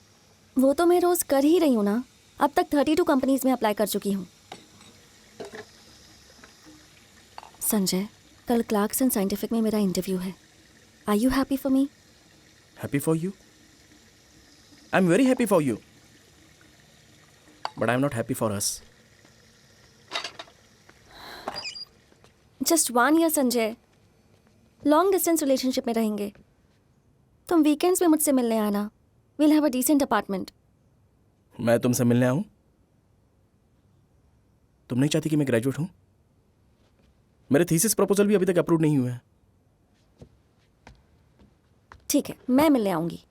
वो तो मैं रोज़ कर ही रही हूँ ना। अब तक 32 कंपनीज में अप्लाई कर चुकी हूँ। संजय, कल क्लार्कसन साइंटिफिक में मेरा इंटरव्यू है। Are you happy for me? Happy for you? I am very happy for you, but I am not happy for us. Just 1 year Sanjay, long distance relationship में रहेंगे. तुम वीकेंड्स में मुझसे मिलने आना. Will have a decent apartment. मैं तुमसे मिलने आऊं? तुम नहीं चाहती कि मैं ग्रेजुएट हूं? मेरे थीसिस प्रपोजल भी अभी तक अप्रूव नहीं हुए हैं. ठीक है, मैं मिलने आऊंगी.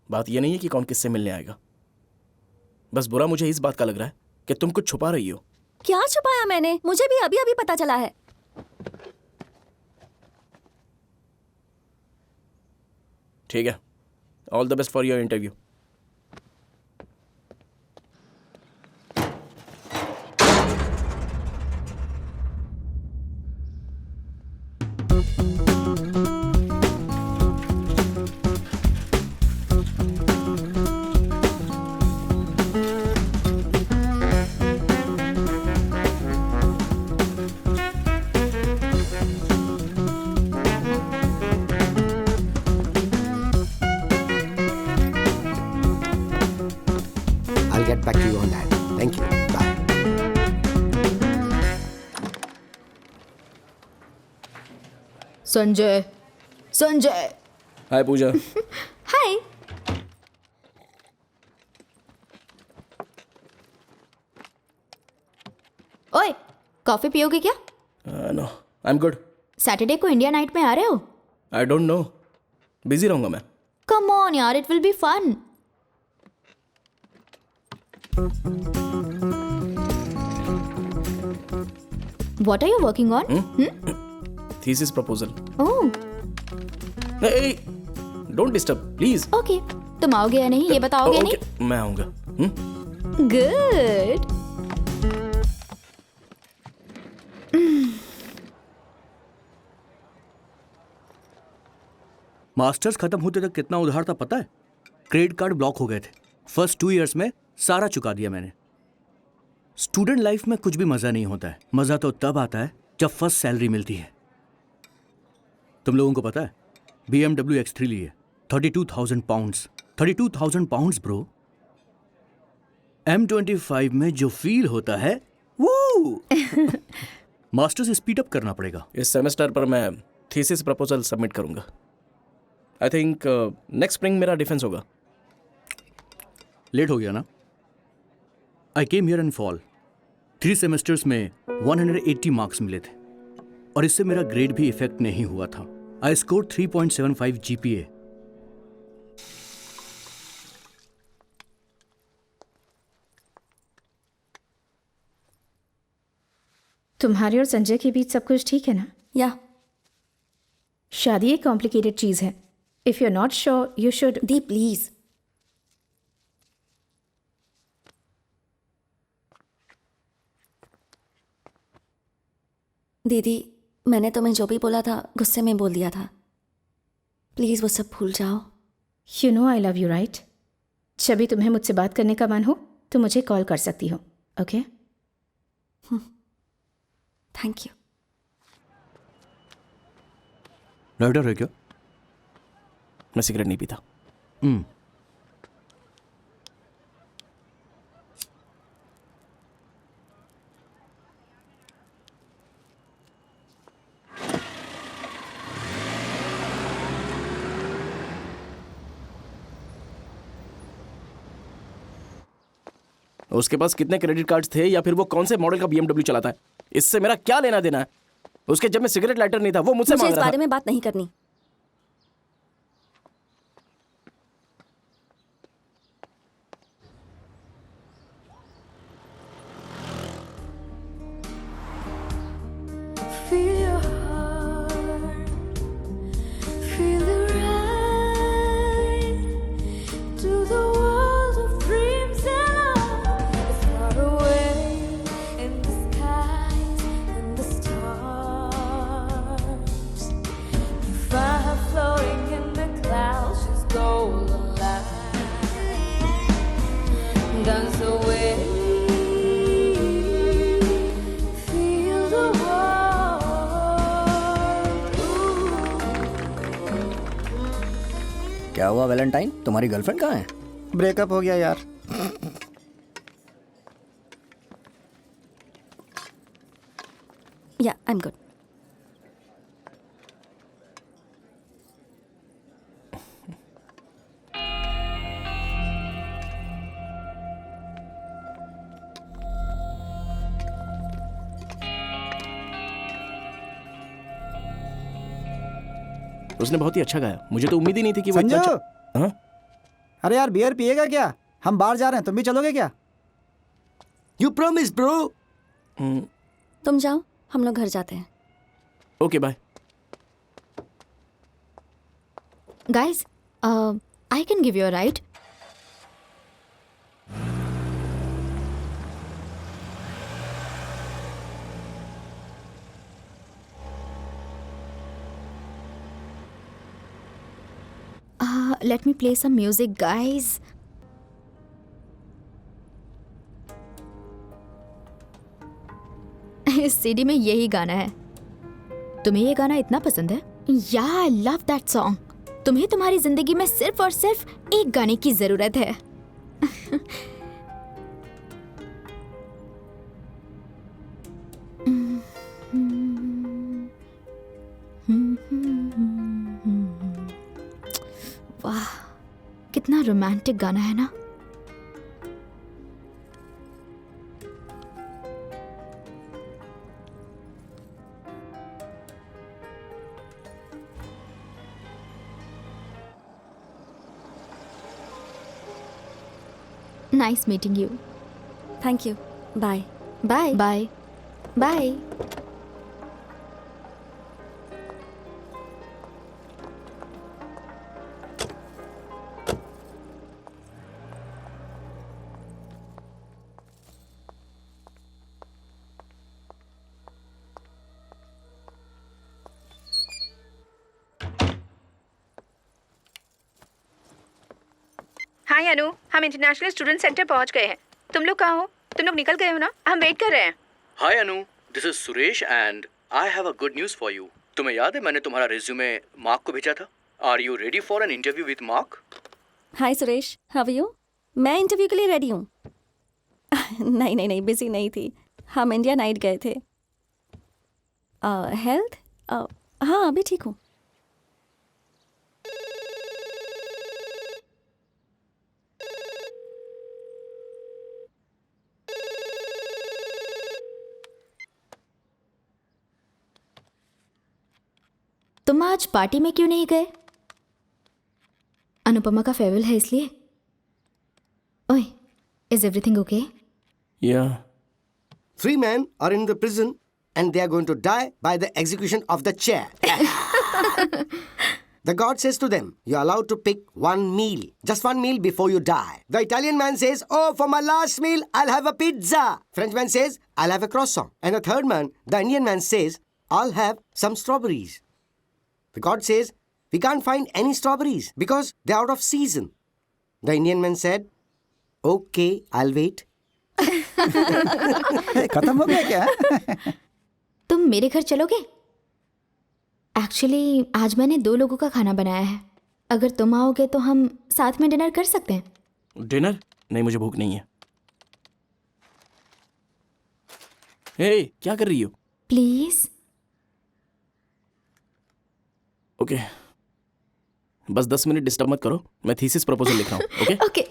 बात यह नहीं है कि कौन किससे मिलने आएगा. बस बुरा मुझे इस बात का लग रहा है कि तुम कुछ छुपा रही हो. क्या छुपाया मैंने? मुझे भी अभी अभी पता चला है. ठीक है, all the best for your interview. I'll get back to you on that. Thank you. Bye. Sanjay, Sanjay. Hi Pooja. Hi. ओए, कॉफी पियोगे क्या? No, I am good. Saturday को इंडिया नाइट में आ रहे हो? आई डोंट नो, बिजी रहूंगा मैं. कम ऑन यार, it will be fun. What are you working on? Thesis proposal. Oh, Hey, don't disturb, please. okay. तुम आओगे या नहीं ये बताओगे नहीं? Okay, मैं आऊंगा. Good. मास्टर्स खत्म होते तक कितना उधार था पता है? क्रेडिट कार्ड ब्लॉक हो गए थे. फर्स्ट 2 इयर्स में सारा चुका दिया मैंने. स्टूडेंट लाइफ में कुछ भी मजा नहीं होता है. मजा तो तब आता है जब फर्स्ट सैलरी मिलती है. तुम लोगों को पता है BMW X3 ली है. 32,000 पाउंड्स. 32,000 pounds bro. M25 में जो फील होता है वो मास्टर्स स्पीड अप करना पड़ेगा. इस सेमेस्टर पर मैं थीसिस प्रपोजल सबमिट करूंगा. आई थिंक नेक्स्ट स्प्रिंग मेरा डिफेंस होगा. लेट हो गया ना. I came here in fall. 3 semesters में 180 मार्क्स मिले थे और इससे मेरा ग्रेड भी इफेक्ट नहीं हुआ था. I score 3.75 GPA. तुम्हारे और संजय के बीच सब कुछ ठीक है ना? या शादी एक कॉम्प्लिकेटेड चीज है. If you are not sure you should. दी प्लीज. दीदी, मैंने तुम्हें जो भी बोला था गुस्से में बोल दिया था. प्लीज वो सब भूल जाओ. You know I love you right. जब भी तुम्हें मुझसे बात करने का मन हो तो मुझे कॉल कर सकती हो. ओके? Thank you. लाइटर है क्या? मैं सिगरेट नहीं पीता. उसके पास कितने क्रेडिट कार्ड्स थे या फिर वो कौन से मॉडल का BMW चलाता है, इससे मेरा क्या लेना देना है? उसके जब मैं सिगरेट लाइटर नहीं था वो मुझसे मुझे मांग इस रहा बारे था. में बात नहीं करनी. Feel your heart, feel the ride to the world of dreams and love. Far away in the skies and the stars. You find her floating in the clouds, she's golden light. Dance away. क्या हुआ Valentine? तुम्हारी girlfriend कहाँ है? Breakup हो गया यार. आई am good. उसने बहुत ही अच्छा गाया. मुझे तो उम्मीद ही नहीं थी कि वो इतना संजू, अच्छा. हाँ? अरे यार बियर पिएगा क्या? हम बाहर जा रहे हैं, तुम भी चलोगे क्या? You promise, bro. तुम जाओ, हम लोग घर जाते हैं. Okay bye. Guys, I can give you a ride. Let me play some music, guys. इस सीडी में यही गाना है. तुम्हें ये गाना इतना पसंद है? या आई लव दैट सॉन्ग. तुम्हें तुम्हारी जिंदगी में सिर्फ और सिर्फ एक गाने की जरूरत है. वाह, कितना रोमांटिक गाना है ना. Nice meeting you. Thank you. Bye. Bye. Bye. Bye. हाय अनु, हम इंटरनेशनल स्टूडेंट सेंटर पहुंच गए हैं. तुम लोग कहाँ हो? तुम लोग निकल गए हो ना? हम वेट कर रहे हैं. Hi Anu, this is Suresh and I have a good news for you. तुम्हें याद है मैंने तुम्हारा रिज्यूमे मार्क को भेजा था? Are you ready for an interview with Mark? Hi Suresh, how are you? मैं इंटरव्यू के लिए रेडी हूँ. नहीं, बिजी नहीं थी. हम इंडिया नाइट गए थे. हेल्थ? हाँ, अभी ठीक हूँ. तुम आज पार्टी में क्यों नहीं गए? अनुपमा का फेयरवेल है इसलिए. ओए, is everything okay? Yeah. 3 men are in the prison and they are going to die by the execution of the chair. The god says to them, you're allowed to pick one meal, just one meal before you die. The Italian man says, oh, for my last meal, I'll have a pizza. French man says, I'll have a croissant. And the third man, the Indian man says, I'll have some strawberries. The god says, we can't find any strawberries because they're out of season. The Indian man said, okay, I'll wait. खत्म हो गया क्या? तुम मेरे घर चलोगे? Actually आज मैंने 2 लोगों का खाना बनाया है. अगर तुम आओगे तो हम साथ में डिनर कर सकते हैं. डिनर? नहीं, मुझे भूख नहीं है. हे, क्या कर रही हो? प्लीज. ओके. बस 10 मिनट डिस्टर्ब मत करो. मैं थीसिस प्रपोजल लिख रहा हूँ. ओके? ओके.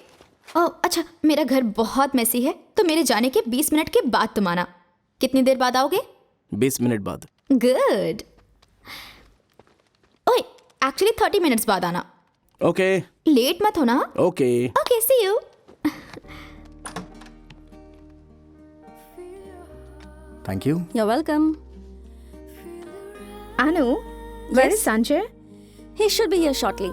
ओह अच्छा, मेरा घर बहुत मेसी है तो मेरे जाने के 20 मिनट के बाद तुम आना. कितनी देर बाद आओगे? 20 मिनट बाद. गुड. ओए, एक्चुअली 30 मिनट्स बाद आना. ओके. लेट मत होना. Okay. Okay, see you. Thank you. You're welcome. Anu, where Yes? is Sanjay? He should be here shortly.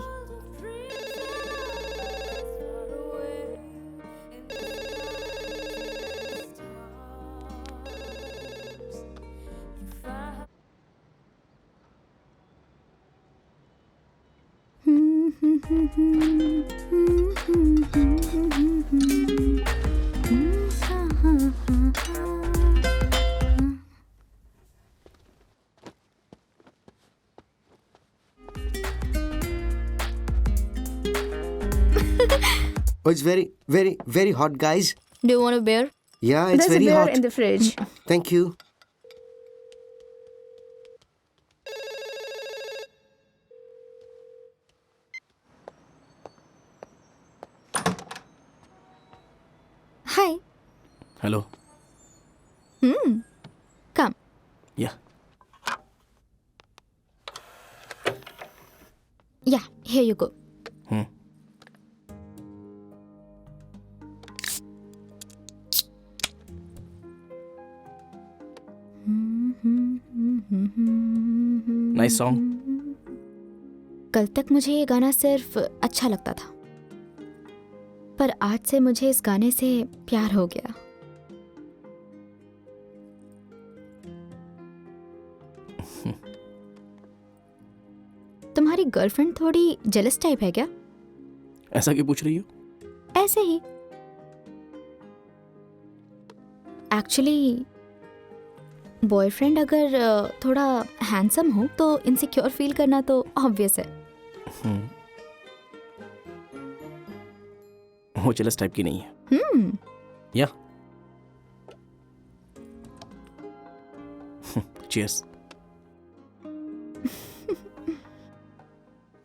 Oh, it's very, very, very hot, guys. Do you want a beer? Yeah, it's There's a very beer hot. in the fridge. Thank you. Hello come yeah yeah here you go. Nice song. कल तक मुझे ये गाना सिर्फ अच्छा लगता था, पर आज से मुझे इस गाने से प्यार हो गया. तुम्हारी गर्लफ्रेंड थोड़ी जेलस टाइप है क्या? ऐसा क्यों पूछ रही हो? ऐसे ही. एक्चुअली बॉयफ्रेंड अगर थोड़ा हैंडसम हो तो इनसिक्योर फील करना तो ऑब्वियस है. वो जेलस टाइप की नहीं है. Yeah cheers.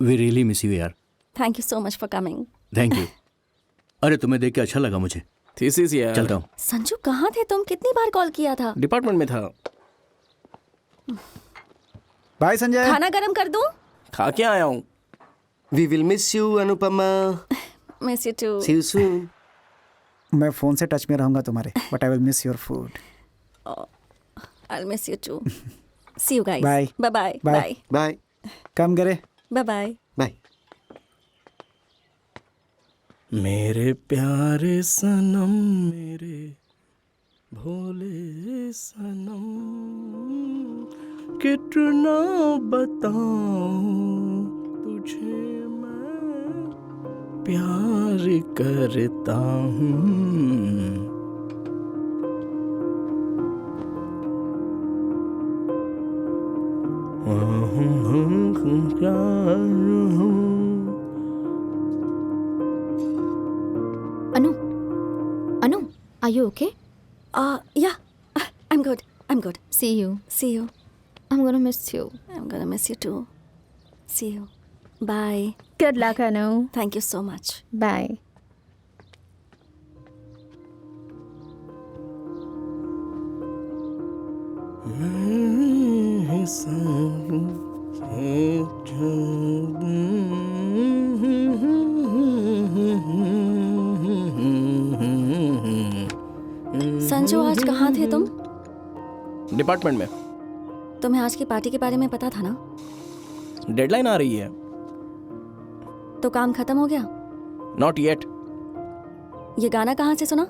We really miss you यार. Thank you so much for coming. Thank you. अरे तुम्हें देख के अच्छा लगा मुझे. थीसिस यार. चलता हूँ. संजू कहाँ थे तुम? कितनी बार कॉल किया था? डिपार्टमेंट में था. बाय संजय. खाना गरम कर दूं? खा के आया हूँ. We will miss you Anupama. Miss you too. See you soon. मैं फोन से टच में रहूंगा तुम्हारे, but I will miss your food. I will miss you too. See you guys. Bye. Bye bye. Bye. Bye bye कम करे. Bye bye. Bye. मेरे प्यारे सनम, मेरे भोले सनम, कितना बताऊं तुझे मैं प्यार करता हूँ. अनु, अनु, are you okay? Yeah, I'm good. I'm good. See you. See you. I'm gonna miss you. I'm gonna miss you too. See you. Bye. Good luck, Anu. Thank you so much. Bye. Sanju आज कहाँ थे तुम? Department में. तुम्हें आज की party के बारे में पता था ना? डेडलाइन आ रही है. तो काम खत्म हो गया? Not yet. ये गाना कहाँ से सुना?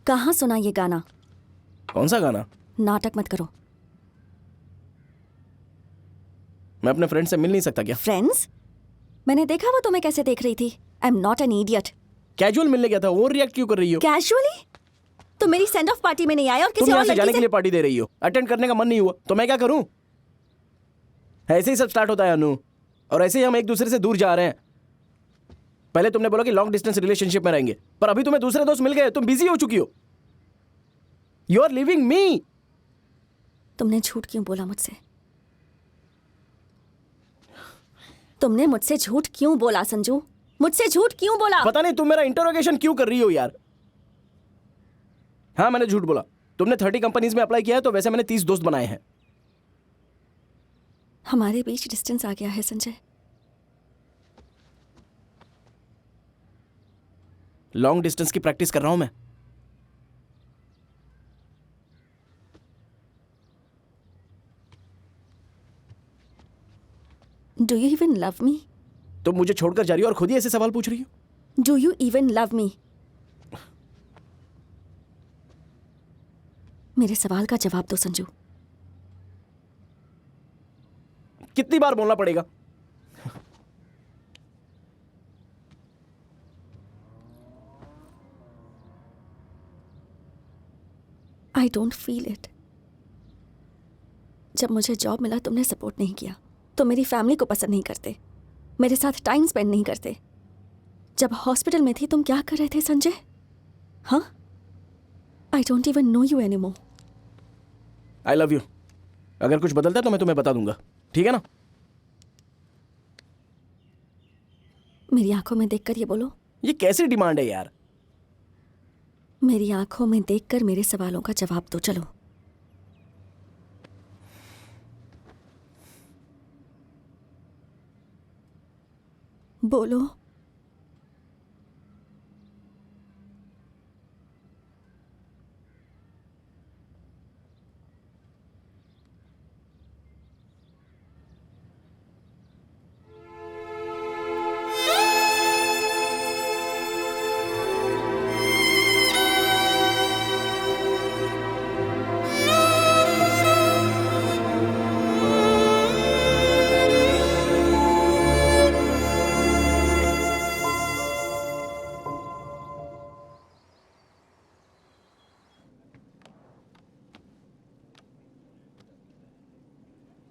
कहाँ सुना ये गाना? कौन सा गाना? नाटक मत करो. मैं अपने फ्रेंड से मिल नहीं सकता क्या? फ्रेंड्स? मैंने देखा वो तुम्हें कैसे देख रही थी. आई am not an idiot. Casual मिलने गया था. वो रिएक्ट क्यों कर रही हो? कैजुअली? तुम मेरी सेंड ऑफ पार्टी में नहीं आए और तुम किसी यहाँ और से लड़की जाने के से... लिए पार्टी दे रही हो. अटेंड करने का मन नहीं हुआ तो मैं क्या करूं? ऐसे ही सब स्टार्ट होता है अनु. और ऐसे ही हम एक दूसरे से दूर जा रहे हैं. पहले तुमने बोला कि लॉन्ग डिस्टेंस रिलेशनशिप में रहेंगे, पर अभी तुम्हें दूसरे दोस्त मिल गए. तुम बिजी हो चुकी हो. यू आर लिविंग मी. तुमने झूठ क्यों बोला मुझसे? तुमने मुझसे झूठ क्यों बोला संजू? मुझसे झूठ क्यों बोला? पता नहीं तुम मेरा इंटरोगेशन क्यों कर रही हो यार. हाँ मैंने झूठ बोला. तुमने 30 कंपनीज में अप्लाई किया है तो वैसे मैंने 30 दोस्त बनाए हैं. हमारे बीच डिस्टेंस आ गया है संजय. लॉन्ग डिस्टेंस की प्रैक्टिस कर रहा हूं मैं. Do you even love me? तुम मुझे छोड़कर जा रही हो और खुद ही ऐसे सवाल पूछ रही हो. Do you even love me? मेरे सवाल का जवाब दो संजू. कितनी बार बोलना पड़ेगा? I don't feel it. जब मुझे जॉब मिला तुमने सपोर्ट नहीं किया. तो मेरी फैमिली को पसंद नहीं करते, मेरे साथ टाइम स्पेंड नहीं करते. जब हॉस्पिटल में थी तुम क्या कर रहे थे संजय? हाँ? I don't even know you anymore. I love you. अगर कुछ बदलता है तो मैं तुम्हें बता दूंगा. ठीक है ना? मेरी आंखों में देखकर ये बोलो। ये कैसी डिमांड है यार? मेरी आंखों में देखकर मेरे सवालों का जवाब दो, चलो। बोलो।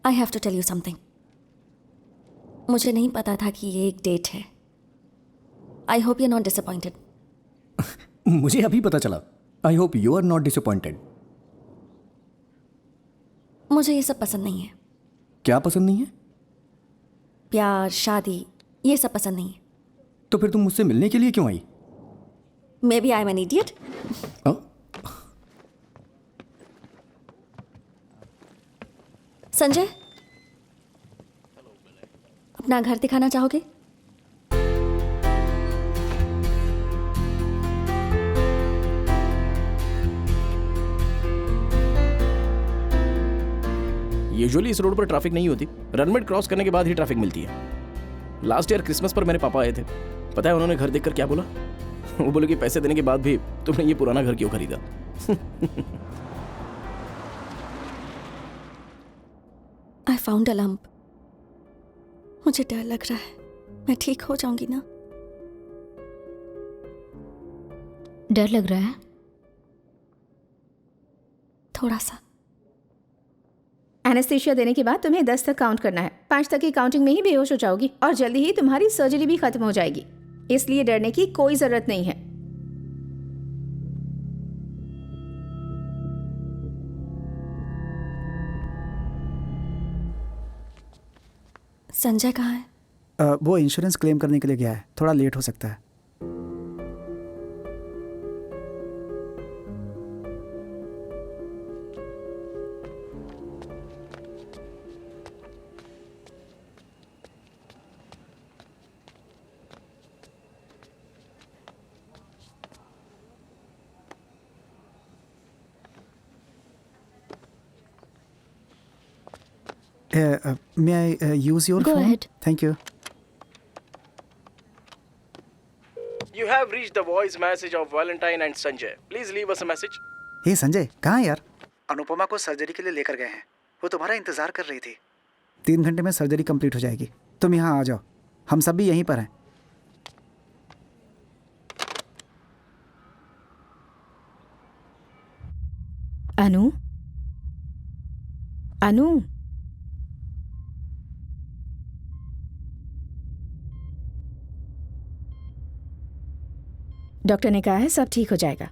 I have to tell you something. मुझे नहीं पता था कि ये एक डेट है। I hope you are not disappointed. मुझे अभी पता चला। I hope you are not disappointed. मुझे ये सब पसंद नहीं है। क्या पसंद नहीं है? प्यार, शादी, ये सब पसंद नहीं है। तो फिर तुम मुझसे मिलने के लिए क्यों आई? May be I am an idiot. Sanjay, अपना घर दिखाना चाहोगे? यूजुअली इस रोड पर ट्रैफिक नहीं होती। रनवेट क्रॉस करने के बाद ही ट्रैफिक मिलती है। लास्ट ईयर क्रिसमस पर मेरे पापा आए थे। पता है उन्होंने घर देखकर क्या बोला? वो बोले कि पैसे देने के बाद भी तुमने ये पुराना घर क्यों खरीदा? आई फाउंड अ लंप। मुझे डर लग रहा है। मैं ठीक हो जाऊंगी ना? डर लग रहा है? थोड़ा सा। एनेस्थीसिया देने के बाद तुम्हें 10 तक काउंट करना है। 5 तक की काउंटिंग में ही बेहोश हो जाओगी और जल्दी ही तुम्हारी सर्जरी भी खत्म हो जाएगी। इसलिए डरने की कोई जरूरत नहीं है। संजय कहाँ है? वो इंश्योरेंस क्लेम करने के लिए गया है। थोड़ा लेट हो सकता है। May I use your Go phone? ahead. Thank you. You have reached the voice message of Valentine and Sanjay. Please leave us a message. हे संजय, कहाँ है यार? अनुपमा को सर्जरी के लिए लेकर गए हैं। वो तुम्हारा इंतजार कर रही थी। 3 घंटे में सर्जरी कंप्लीट हो जाएगी। तुम यहाँ आ जाओ। हम सब भी यहीं पर हैं। अनु, अनु, डॉक्टर ने कहा है सब ठीक हो जाएगा।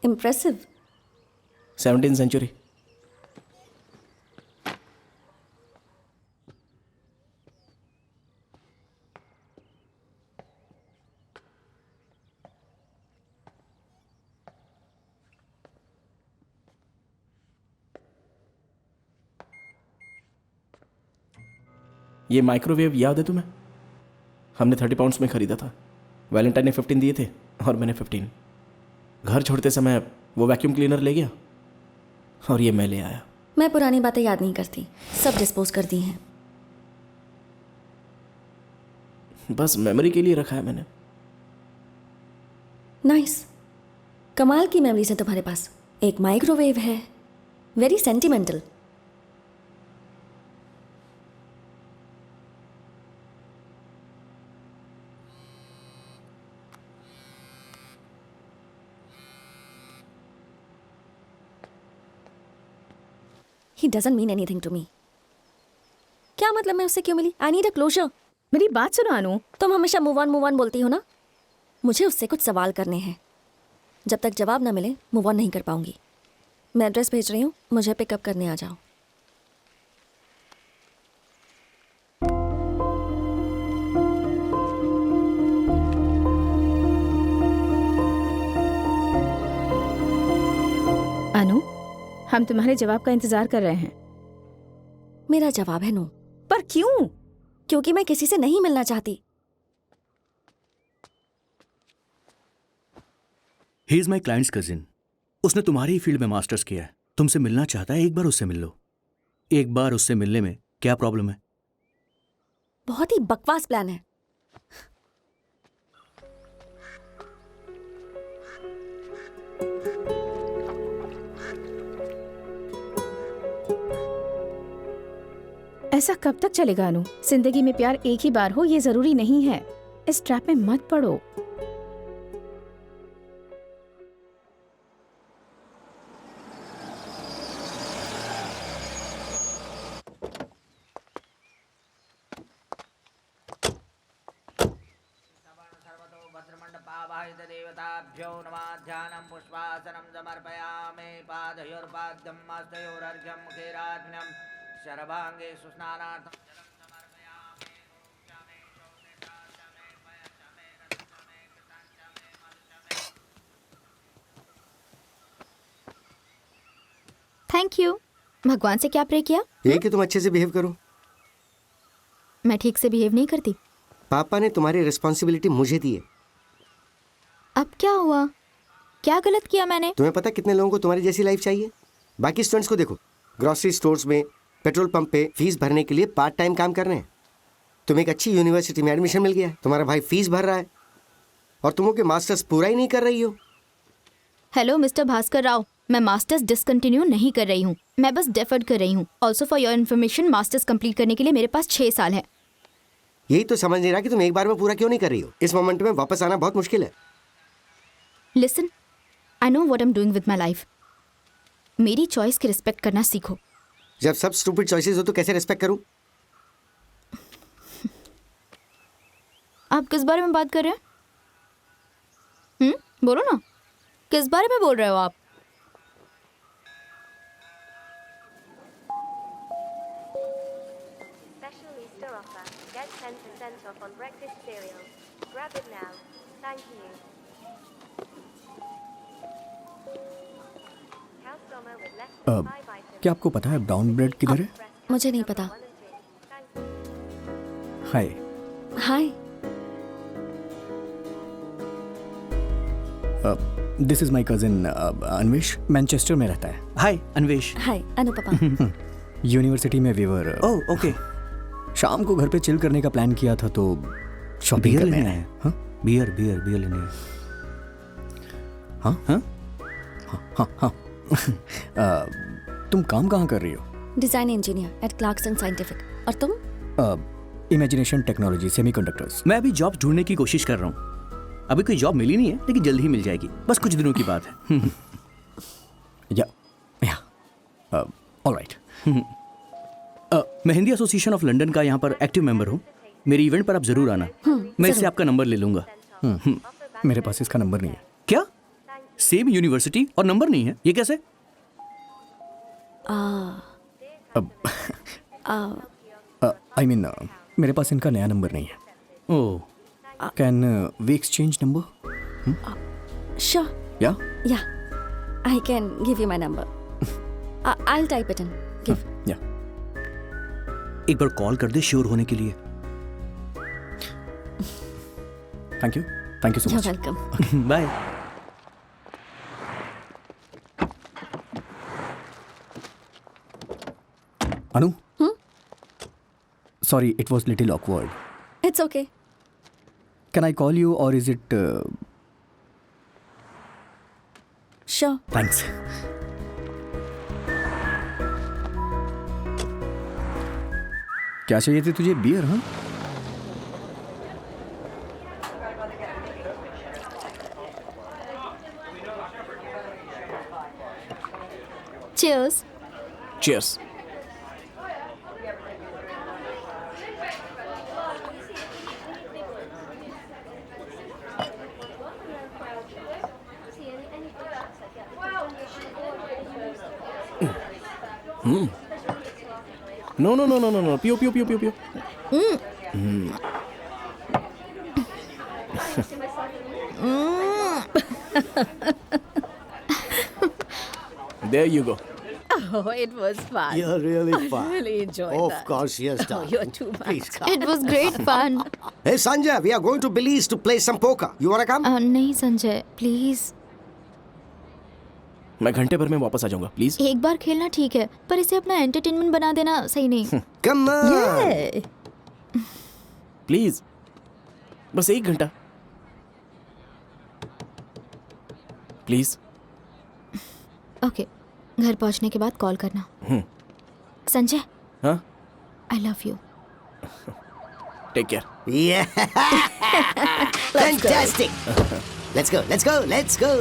Impressive. 17th century. ये माइक्रोवेव याद है तुम्हें? हमने 30 पाउंड्स में खरीदा था। वैलेंटाइन ने 15 दिए थे और मैंने 15। घर छोड़ते समय वो वैक्यूम क्लीनर ले गया और ये मैं ले आया। मैं पुरानी बातें याद नहीं करती, सब डिस्पोज कर दी हैं। बस मेमोरी के लिए रखा है मैंने। नाइस, कमाल की मेमोरीज है तुम्हारे पास। एक माइक्रोवेव है, very sentimental. He doesn't mean anything to me. क्या मतलब मैं उससे क्यों मिली? I need a closure. मेरी बात सुनो अनु। तुम हमेशा मूव ऑन बोलती हो ना। मुझे उससे कुछ सवाल करने हैं। जब तक जवाब ना मिले मूव ऑन नहीं कर पाऊंगी। मैं एड्रेस भेज रही हूँ, मुझे पिकअप करने आ जाओ। अनु, हम तुम्हारे जवाब का इंतजार कर रहे हैं। मेरा जवाब है नो। पर क्यों? क्योंकि मैं किसी से नहीं मिलना चाहती। He is my clients cousin. उसने तुम्हारी ही फील्ड में मास्टर्स किया है, तुमसे मिलना चाहता है। एक बार उससे मिल लो। एक बार उससे मिलने में क्या प्रॉब्लम है? बहुत ही बकवास प्लान है। ऐसा कब तक चलेगा अनु? जिंदगी में प्यार एक ही बार हो ये जरूरी नहीं है। इस ट्रैप में मत पड़ो। देवताभ्यो नमः। ध्यानं पुष्पासनं समर्पयामि। पादयोर्पाद्यं हस्तयोरर्घ्यं मुखेराग्न्यं सर्वाङ्गे सुस्नानार्थं जलं समर्पयामि। Thank you. भगवान से क्या प्रे किया? ये कि तुम अच्छे से बिहेव करो। मैं ठीक से बिहेव नहीं करती। पापा ने तुम्हारी रिस्पॉन्सिबिलिटी मुझे दी है। अब क्या हुआ? क्या गलत किया मैंने? तुम्हें पता कितने लोगों को तुम्हारी जैसी लाइफ चाहिए? बाकी स्टूडेंट्स को देखो, ग्रोसरी स्टोर्स में, पेट्रोल पंप पे फीस भरने के लिए पार्ट टाइम काम कर रहे हैं। तुम्हें एक अच्छी यूनिवर्सिटी में एडमिशन मिल गया है, तुम्हारा भाई फीस भर रहा है और तुम के मास्टर्स पूरा ही नहीं कर रही हो। हेलो मिस्टर भास्कर राव, मैं मास्टर्स डिसकंटिन्यू नहीं कर रही हूँ, मैं बस डेफर्ड कर रही हूँ। Also for your information, masters complete करने के लिए मेरे पास 6 साल है। यही तो समझ नहीं रहा कि तुम एक बार में पूरा क्यों नहीं कर रही हो। इस मोमेंट में वापस आना बहुत मुश्किल है। Listen, I know what I am doing with my life. मेरी चॉइस की रिस्पेक्ट करना सीखो। जब सब स्टूपिड चॉइसेस हो तो कैसे रिस्पेक्ट करूं? आप किस बारे में बात कर रहे हैं? बोलो ना, किस बारे में बोल रहे हो आप? Special Easter offer. Get 10% off on breakfast cereal. Grab it now. Thank you. House Summer with less than 5 items. क्या आपको पता है ब्राउन ब्रेड किधर है? मुझे नहीं पता। Hi. Hi. This is my cousin Anvesh, Manchester में रहता है। हाय अन्वेश। हाय अनु पापा। यूनिवर्सिटी में वीवर। Oh okay. शाम को घर पे चिल करने का प्लान किया था तो शॉपिंग बियर करने लेने आए। आए। हाँ बियर लेने आए। हाँ हाँ हाँ हाँ। तुम काम कहाँ कर रही हो? Design engineer at Clarkson scientific. और तुम? Imagination technology, semiconductors. मैं अभी जॉब ढूंढने की कोशिश कर रहा हूँ। अभी कोई जॉब मिली नहीं है, लेकिन जल्द ही मिल जाएगी। बस कुछ दिनों की बात है। या ऑलराइट। मैं हिंदी एसोसिएशन ऑफ लंदन का यहाँ पर एक्टिव मेंबर हूँ। मेरी इवेंट पर आप जरूर आना। मैं इससे आपका नंबर ले लूंगा। मेरे पास इसका नंबर नहीं है। क्या? सेम यूनिवर्सिटी और नंबर नहीं है, ये कैसे? आई मीन मेरे पास इनका नया नंबर नहीं है। Oh, can we exchange number? Sure. Yeah Yeah. I can give you my number. I'll type it in. Give. या एक बार कॉल कर दे श्योर होने के लिए। थैंक यू सो You're मच। welcome. Bye. Anu, sorry it was little awkward. It's okay. Can I call you or is it? Sure. Thanks. क्या चाहिए थी तुझे? बियर? हाँ, Cheers. Cheers. No. Piyo. There you go. Oh, it was fun. You're really fun. I really enjoyed Of that. course, yes, Oh, darling. you're too much. Please come. It was great fun. Hey, Sanjay, we are going to Billy's to play some poker. You wanna come? नहीं Sanjay, please. मैं घंटे भर में वापस आ जाऊंगा, please. एक बार खेलना ठीक है, पर इसे अपना एंटरटेनमेंट बना देना सही नहीं। Come on. Hey. प्लीज, बस 1 घंटा, प्लीज। ओके, घर पहुंचने के बाद कॉल करना। संजय, हाँ, I love you. Take care. Yeah. Fantastic. Let's go.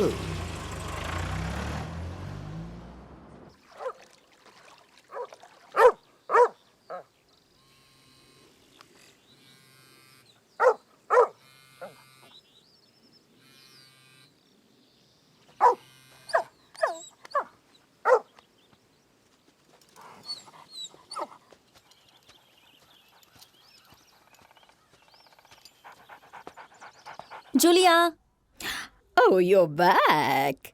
Julia. Oh, you're back.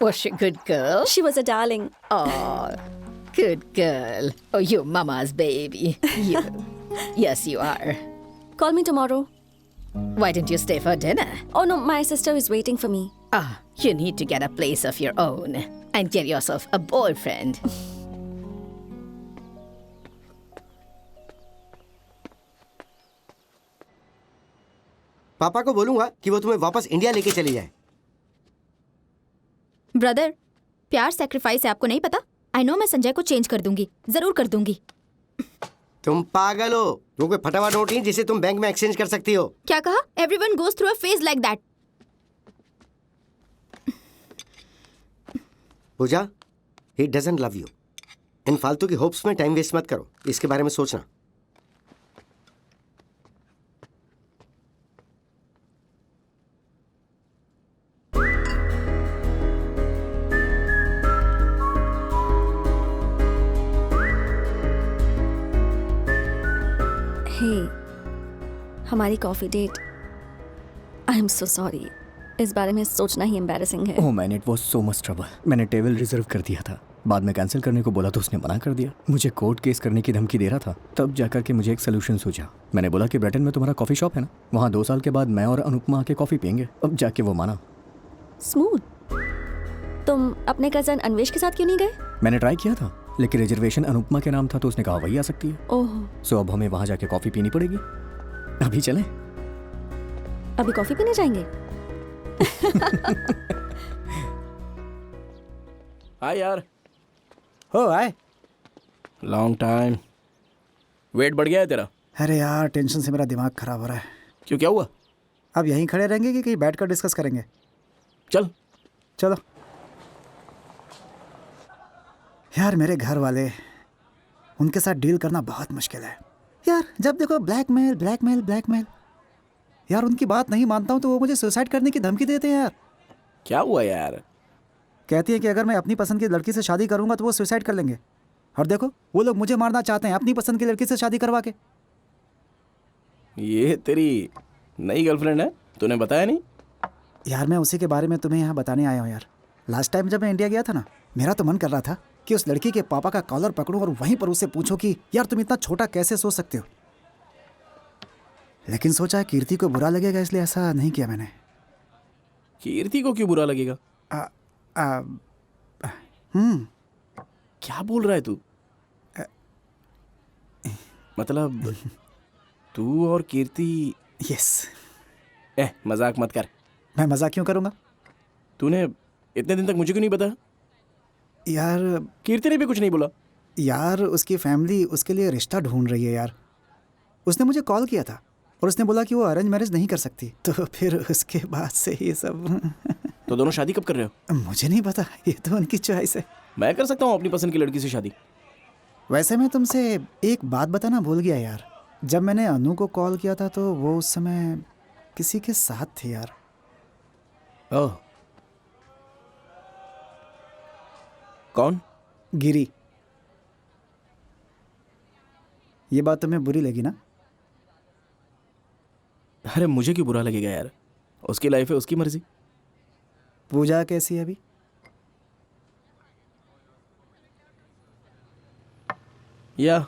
Was she a good girl? She was a darling. Oh, good girl. Oh, you're Mama's baby. You. Yes, you are. Call me tomorrow. Why didn't you stay for dinner? Oh no, my sister is waiting for me. You need to get a place of your own and get yourself a boyfriend. पापा को बोलूंगा कि वो तुम्हें वापस India लेके चली जाए। ब्रदर, प्यार सेक्रीफाइस है, आपको नहीं पता? आई नो, मैं संजय को चेंज कर दूंगी, जरूर कर दूंगी। तुम पागल हो। वो कोई फटा हुआ नोट नहीं जिसे तुम बैंक में एक्सचेंज कर सकती हो। क्या कहा? Everyone goes through a phase like that. Pooja, he doesn't love you. इन फालतू की होप्स में टाइम वेस्ट मत करो, इसके बारे में सोचना। हमारी coffee date, I am so sorry, इस बारे में सोचना ही एम्बैरेसिंग है। Oh man, it was so much trouble. मैंने टेबल रिजर्व कर दिया था, बाद में कैंसिल करने को बोला तो उसने मना कर दिया। मुझे कोर्ट केस करने की धमकी दे रहा था। तब जाकर के मुझे एक सोल्यूशन सूझा। मैंने बोला कि ब्रिटेन में तुम्हारा कॉफ़ी शॉप है ना, वहाँ 2 साल के बाद मैं और अनुपमा आके कॉफ़ी पियेंगे। अब जाके वो माना। स्मूथ। तुम अपने कजन अन्वेश के साथ क्यों नहीं गए? मैंने ट्राई किया था, लेकिन रिजर्वेशन अनुपमा के नाम था तो उसने कहा वही आ सकती है। ओह, सो अब हमें वहाँ जाके कॉफ़ी पीनी पड़ेगी। अभी चलें? अभी कॉफी पीने जाएंगे? हाय यार। हो आए। Long time. वेट बढ़ गया है तेरा? अरे यार, टेंशन से मेरा दिमाग खराब हो रहा है। क्यों, क्या हुआ? अब यहीं खड़े रहेंगे कि कहीं बैठकर डिस्कस करेंगे? चलो। यार मेरे घर वाले, उनके साथ डील करना बहुत मुश्किल है यार। जब देखो ब्लैकमेल। यार उनकी बात नहीं मानता हूँ तो वो मुझे सुसाइड करने की धमकी देते हैं यार। क्या हुआ यार? कहती है कि अगर मैं अपनी पसंद की लड़की से शादी करूंगा तो वो सुसाइड कर लेंगे। और देखो, वो लोग मुझे मारना चाहते हैं अपनी पसंद की लड़की से शादी करवा के। ये तेरी नई गर्लफ्रेंड है? तूने बताया नहीं? यार मैं उसी के बारे में तुम्हें यहाँ बताने आया हूँ यार। लास्ट टाइम जब मैं इंडिया गया था ना, मेरा तो मन कर रहा था कि उस लड़की के पापा का कॉलर पकड़ूं और वहीं पर उसे पूछूं कि यार तुम इतना छोटा कैसे सोच सकते हो। लेकिन सोचा कीर्ति को बुरा लगेगा, इसलिए ऐसा नहीं किया मैंने। कीर्ति को क्यों बुरा लगेगा? क्या बोल रहा है तू? मतलब तू और कीर्ति? यस। मजाक मत कर। मैं मजाक क्यों करूंगा? तूने इतने दिन तक मुझे क्यों नहीं बताया? यार कीर्ति ने भी कुछ नहीं बोला? यार उसकी फैमिली उसके लिए रिश्ता ढूंढ रही है यार। उसने मुझे कॉल किया था और उसने बोला कि वो अरेंज मैरिज नहीं कर सकती, तो फिर उसके बाद से ये सब। तो दोनों शादी कब कर रहे हो? मुझे नहीं पता, ये तो उनकी चॉइस है। मैं कर सकता हूँ अपनी पसंद की लड़की से शादी। वैसे मैं तुमसे एक बात बताना भूल गया यार। जब मैंने अनु को कॉल किया था तो वो उस समय किसी के साथ थी यार। ओह, कौन? गिरी। ये बात तुम्हें बुरी लगी ना? अरे मुझे क्यों बुरा लगेगा यार, उसकी लाइफ है, उसकी मर्जी। पूजा कैसी है अभी? या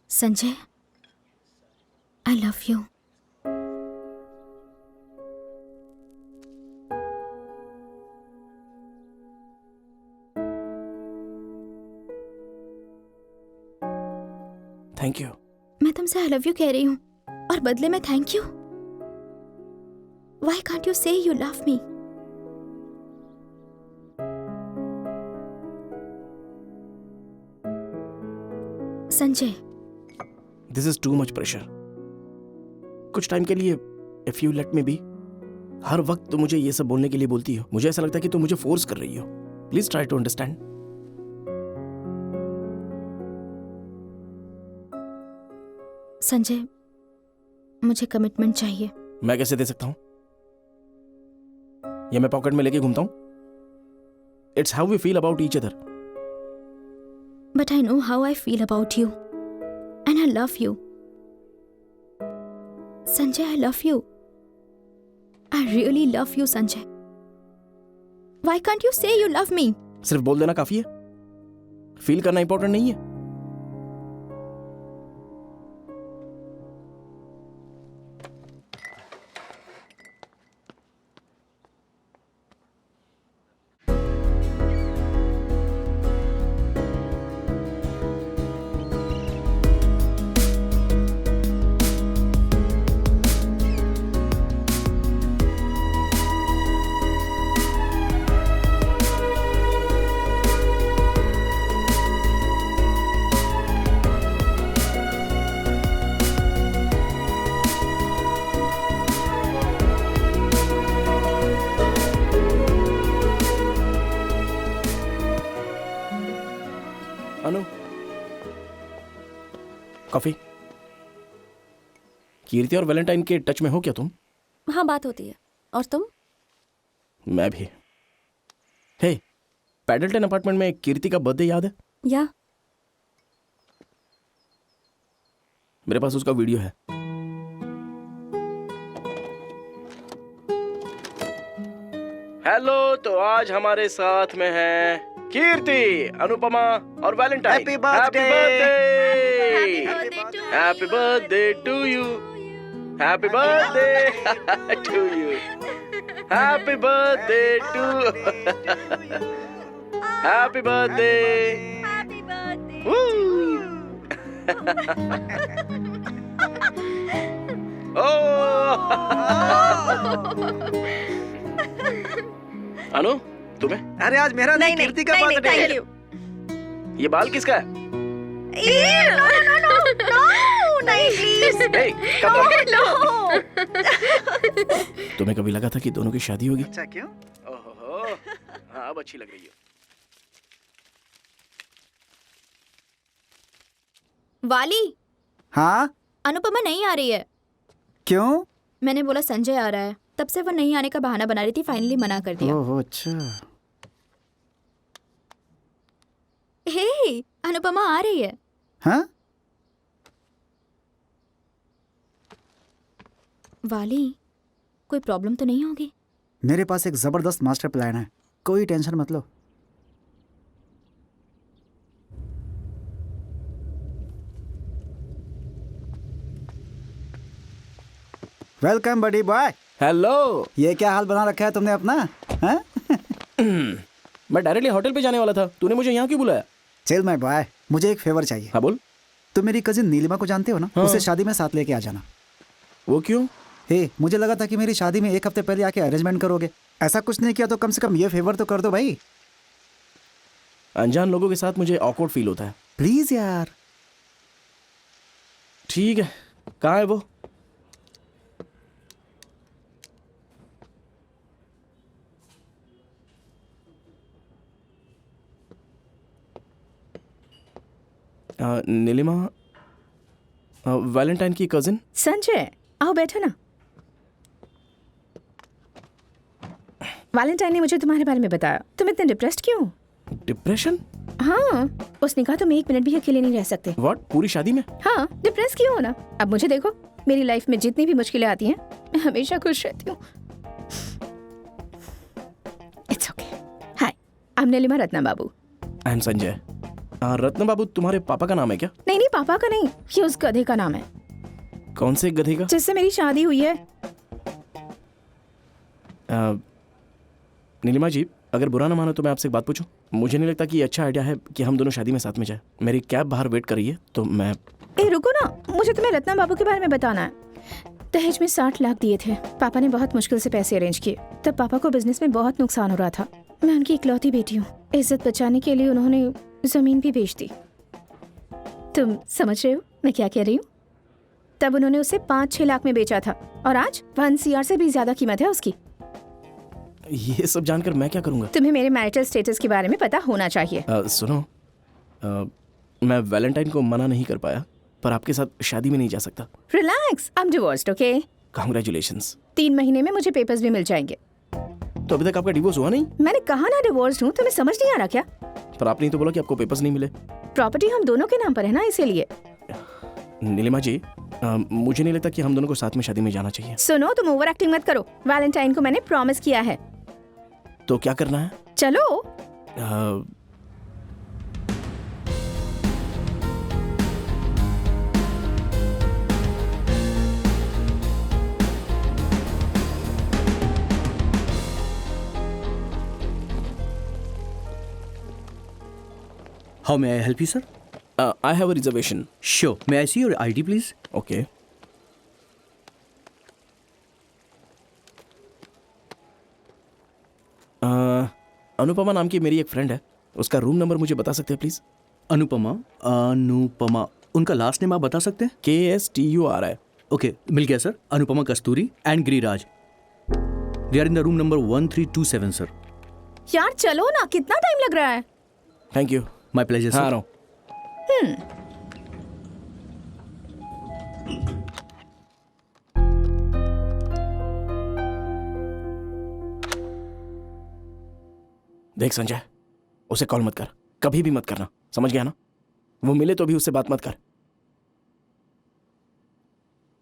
संजय, आई लव यू। Thank you. मैं तुमसे आई लव यू कह रही हूँ और बदले में thank you. Why can't you say you love me? Sanjay, this is too much pressure. कुछ टाइम के लिए if you let me be. हर वक्त तुम मुझे ये सब बोलने के लिए बोलती हो, मुझे ऐसा लगता है कि तुम मुझे फोर्स कर रही हो। Please try to understand. Sanjay, मुझे कमिटमेंट चाहिए। मैं कैसे दे सकता हूं? ये मैं पॉकेट में लेके घूमता हूं? It's how we feel about each other. But I know how I feel about you. And I love you. Sanjay, I love you. I really love you, Sanjay. Why can't you say you love me? सिर्फ बोल देना काफी है? Feel करना important नहीं है? अनु, coffee. कीर्ति और Valentine के टच में हो क्या तुम? हाँ, बात होती है। और तुम? मैं भी। हे, पैडल्टन अपार्टमेंट में कीर्ति का बर्थडे याद है? या मेरे पास उसका वीडियो है। हेलो, तो आज हमारे साथ में है कीर्ति, अनुपमा और Valentine. Happy birthday! Happy birthday to you. Happy birthday to you. Happy birthday to. Happy birthday. Anu, तुम्हें? अरे आज मेरा नहीं, कीर्ति का बर्थडे है। ये बाल किसका है? Hey, come on. तुम्हें कभी लगा था कि दोनों की शादी होगी? अच्छा, क्यों? ओहो, हाँ, अब अच्छी लग रही है। वाली, हाँ? अनुपमा नहीं आ रही है। क्यों? मैंने बोला संजय आ रहा है, तब से वो नहीं आने का बहाना बना रही थी, फाइनली मना कर दिया। ओह अच्छा। हे, अनुपमा आ रही है। हाँ? वाली, कोई प्रॉब्लम तो नहीं होगी? मेरे पास एक ज़बरदस्त मास्टर प्लान है, कोई टेंशन मत लो। वेलकम बडी बॉय। हेलो। ये क्या हाल बना रखा है तुमने अपना, हैं? मैं डायरेक्टली होटल पे जाने वाला था, तूने मुझे यहाँ क्यों बुलाया? चिल माय बॉय, मुझे एक फेवर चाहिए। हाँ बोल। तुम मेरी कजिन नीलिमा को जानते हो ना? हाँ। उसे शादी में साथ लेके आ जाना। वो क्यों? हे, मुझे लगा था कि मेरी शादी में एक हफ्ते पहले आके अरेंजमेंट करोगे। ऐसा कुछ नहीं किया तो कम से कम ये फेवर तो कर दो भाई। अनजान लोगों के साथ मुझे ऑकवर्ड फील होता है। प्लीज यार। ठीक है, कहाँ है वो? नीलिमा, वैलेंटाइन की कजिन। संजय, आओ बैठो ना। वैलेंटाइन ने मुझे तुम्हारे बारे में बताया। तुम इतने डिप्रेस्ड क्यों? डिप्रेशन? हाँ, उसने कहा तुम एक मिनट भी अकेले नहीं रह सकते। व्हाट? पूरी शादी में? हाँ, डिप्रेस क्यों होना? अब मुझे देखो, मेरी लाइफ में जितनी भी मुश्किलें आती हैं, मैं हमेशा खुश रहती हूँ। It's okay. Hi, I am Neelima Ratna Babu. I am Sanjay. Ratna Babu तुम्हारे पापा का नाम है क्या? नहीं नहीं, पापा का नहीं, ये उस गधे का नाम है। कौन से गधे का? जिससे मेरी शादी हुई है। नीलिमा जी, अगर बुरा ना मानो तो मैं आपसे एक बात पूछूं? मुझे नहीं लगता कि ये अच्छा आइडिया है कि हम दोनों शादी में साथ में जाएं। मेरी कैब बाहर वेट कर रही है, तो मैं... ए रुको ना, मुझे तुम्हें रत्ना बाबू के बारे में बताना है। दहेज में 60 लाख दिए थे। पापा ने बहुत मुश्किल से पैसे अरेंज किए। तब पापा को बिजनेस में बहुत नुकसान हो रहा था। मैं उनकी इकलौती बेटी हूँ। इज्जत बचाने के लिए उन्होंने जमीन भी बेच दी। तुम समझ रहे हो मैं क्या कह रही हूँ? तब उन्होंने उसे 5-6 लाख में बेचा था और आज 1 CR से भी ज्यादा कीमत है उसकी। ये सब जानकर मैं क्या करूंगा? तुम्हें मेरे मैरिटल स्टेटस के बारे में पता होना चाहिए। सुनो, मैं वैलेंटाइन को मना नहीं कर पाया, पर आपके साथ शादी में नहीं जा सकता। Relax, I am divorced, okay? Congratulations. 3 महीने में मुझे पेपर्स भी मिल जाएंगे। तो अभी तक आपका डिवोर्स हुआ नहीं? मैंने कहा ना डिवोर्स्ड हूँ, तुम्हें समझ नहीं आ रहा क्या? पर आपने तो बोला कि आपको पेपर्स नहीं मिले। प्रॉपर्टी हम दोनों के नाम पर है ना, इसीलिए। नीलिमा जी, मुझे नहीं लगता कि हम दोनों को साथ में शादी में जाना चाहिए। सुनो, तुम ओवर एक्टिंग मत करो। वैलेंटाइन को मैंने प्रॉमिस किया है। तो क्या करना है? चलो। How may I help you, sir? I have a reservation. Sure. May I see your ID, please? Okay. Anupama नाम की मेरी एक फ्रेंड है, उसका रूम नंबर मुझे बता सकते हैं प्लीज? अनुपमा, उनका लास्ट नेम आप बता सकते हैं? KSTURI। ओके, मिल गया sir. Anupama Kasturi and Giriraj. They are in the room number 1327 sir. यार चलो ना, कितना टाइम लग रहा है? Thank you. My pleasure sir. हाँ, आ रहा हूँ। देख संजय, उसे कॉल मत कर, कभी भी मत करना, समझ गया ना? वो मिले तो भी उससे बात मत कर।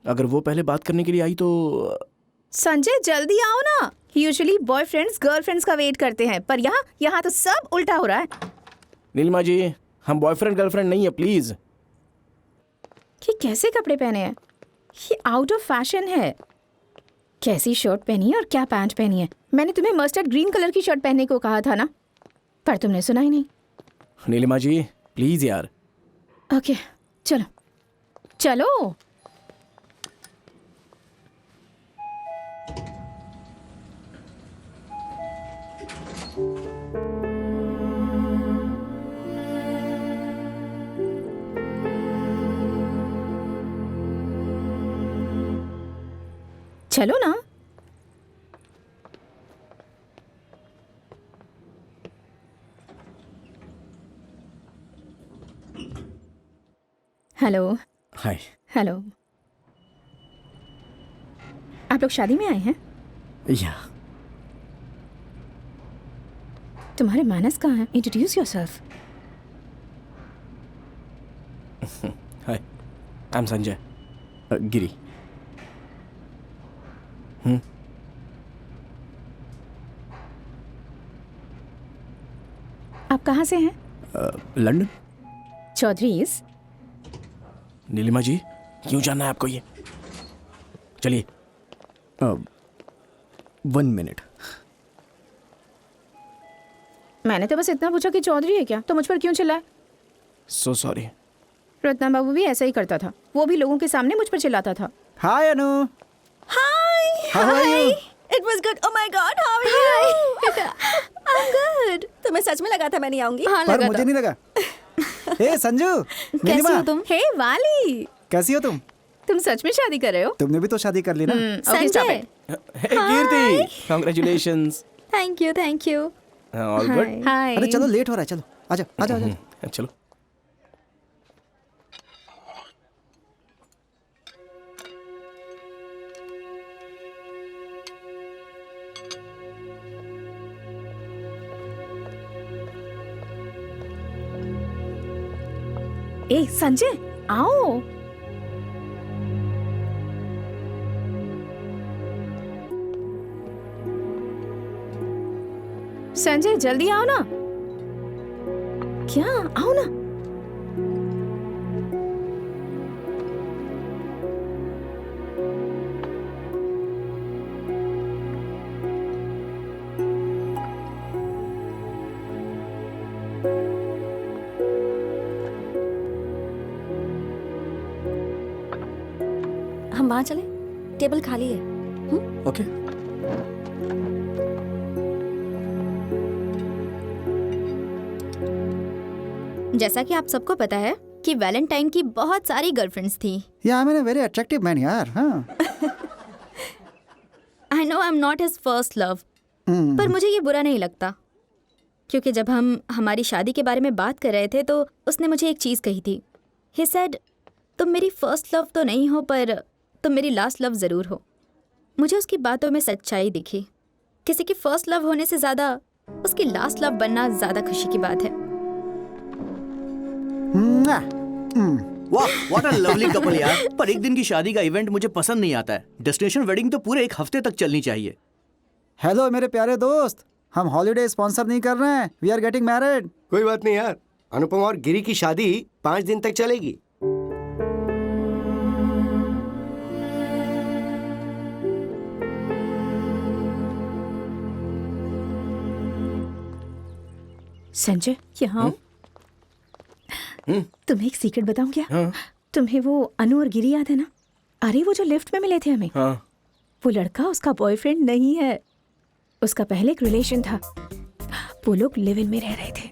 अगर वो पहले बात करने के लिए आई तो... संजय जल्दी आओ ना। यूजुअली बॉयफ्रेंड्स गर्लफ्रेंड्स का वेट करते हैं, पर यहाँ तो सब उल्टा हो रहा है। नीलिमा जी, हम बॉयफ्रेंड गर्लफ्रेंड नहीं है, प्लीज। ये कैसे कपड़े पहने हैं? ये आउट ऑफ फैशन है। कैसी शर्ट पहनी है और क्या पैंट पहनी है? मैंने तुम्हें मस्टर्ड ग्रीन कलर की शर्ट पहनने को कहा था ना, पर तुमने सुना ही नहीं। नीलिमा जी प्लीज यार। ओके, चलो चलो। चलो ना। हेलो। हाय। हेलो। आप लोग शादी में आए हैं? या। तुम्हारे मानस कहाँ हैं? Introduce yourself. Hi, I am Sanjay. Giri. आप कहाँ से हैं? लंदन। चौधरीज। नीलिमा जी, क्यों जानना है आपको ये? चलिए। 1 मिनट। मैंने तो बस इतना पूछा कि चौधरी है क्या, तो मुझ पर क्यों चिल्लाए? So sorry. रत्ना बाबू भी ऐसा ही करता था, वो भी लोगों के सामने मुझ पर चिल्लाता था। हाय अनु। Hi. How are you? It was good. Oh my God, how are you? I'm good. तुम्हें सच में लगा था मैं नहीं आऊंगी? हाँ पर लगा मुझे था। नहीं लगा। ए संजू, कैसी नीलिमा, हो तुम? हे वाली, कैसी हो तुम? तुम सच में शादी कर रहे हो? तुमने भी तो शादी कर ली ना? Okay, stop Sanjay, it. Hey Kirti, congratulations. Thank you. All good. Hi. अरे चलो लेट हो रहा है, चलो आजा आजा आजा। चलो। ए संजय, आओ। संजय जल्दी आओ ना। क्या? आओ ना। हम वहाँ चले, टेबल खाली है। ओके। जैसा कि आप सबको पता है कि वैलेंटाइन की बहुत सारी गर्लफ्रेंड्स थी। या मैंने वेरी अट्रैक्टिव मैन यार। हाँ। I know I am not his first love, पर मुझे ये बुरा नहीं लगता, क्योंकि जब हम हमारी शादी के बारे में बात कर रहे थे तो उसने मुझे एक चीज़ कही थी। ही सेड, तुम मेरी फर्स्ट लव तो नहीं हो, पर तुम मेरी लास्ट लव ज़रूर हो। मुझे उसकी बातों में सच्चाई दिखी। किसी की फर्स्ट लव होने से ज़्यादा उसकी लास्ट लव बनना ज़्यादा खुशी की बात है। वाह, व्हाट अ लवली कपल यार। पर एक दिन की शादी का इवेंट मुझे पसंद नहीं आता है। डेस्टिनेशन वेडिंग तो पूरे 1 हफ्ते तक चलनी चाहिए। हेलो मेरे प्यारे दोस्त, हम हॉलीडे स्पॉन्सर नहीं कर रहे हैं, वी आर गेटिंग मैरिड। कोई बात नहीं यार, अनुपम और गिरी की शादी 5 दिन तक चलेगी। संजय यहाँ आओ। तुम्हें एक सीक्रेट बताऊं क्या? हाँ। तुम्हें वो अनु और गिरी याद है ना? अरे वो जो लिफ्ट में मिले थे हमें, हाँ। वो लड़का उसका बॉयफ्रेंड नहीं है, उसका पहले एक रिलेशन था। वो लोग लिव इन में रह रहे थे,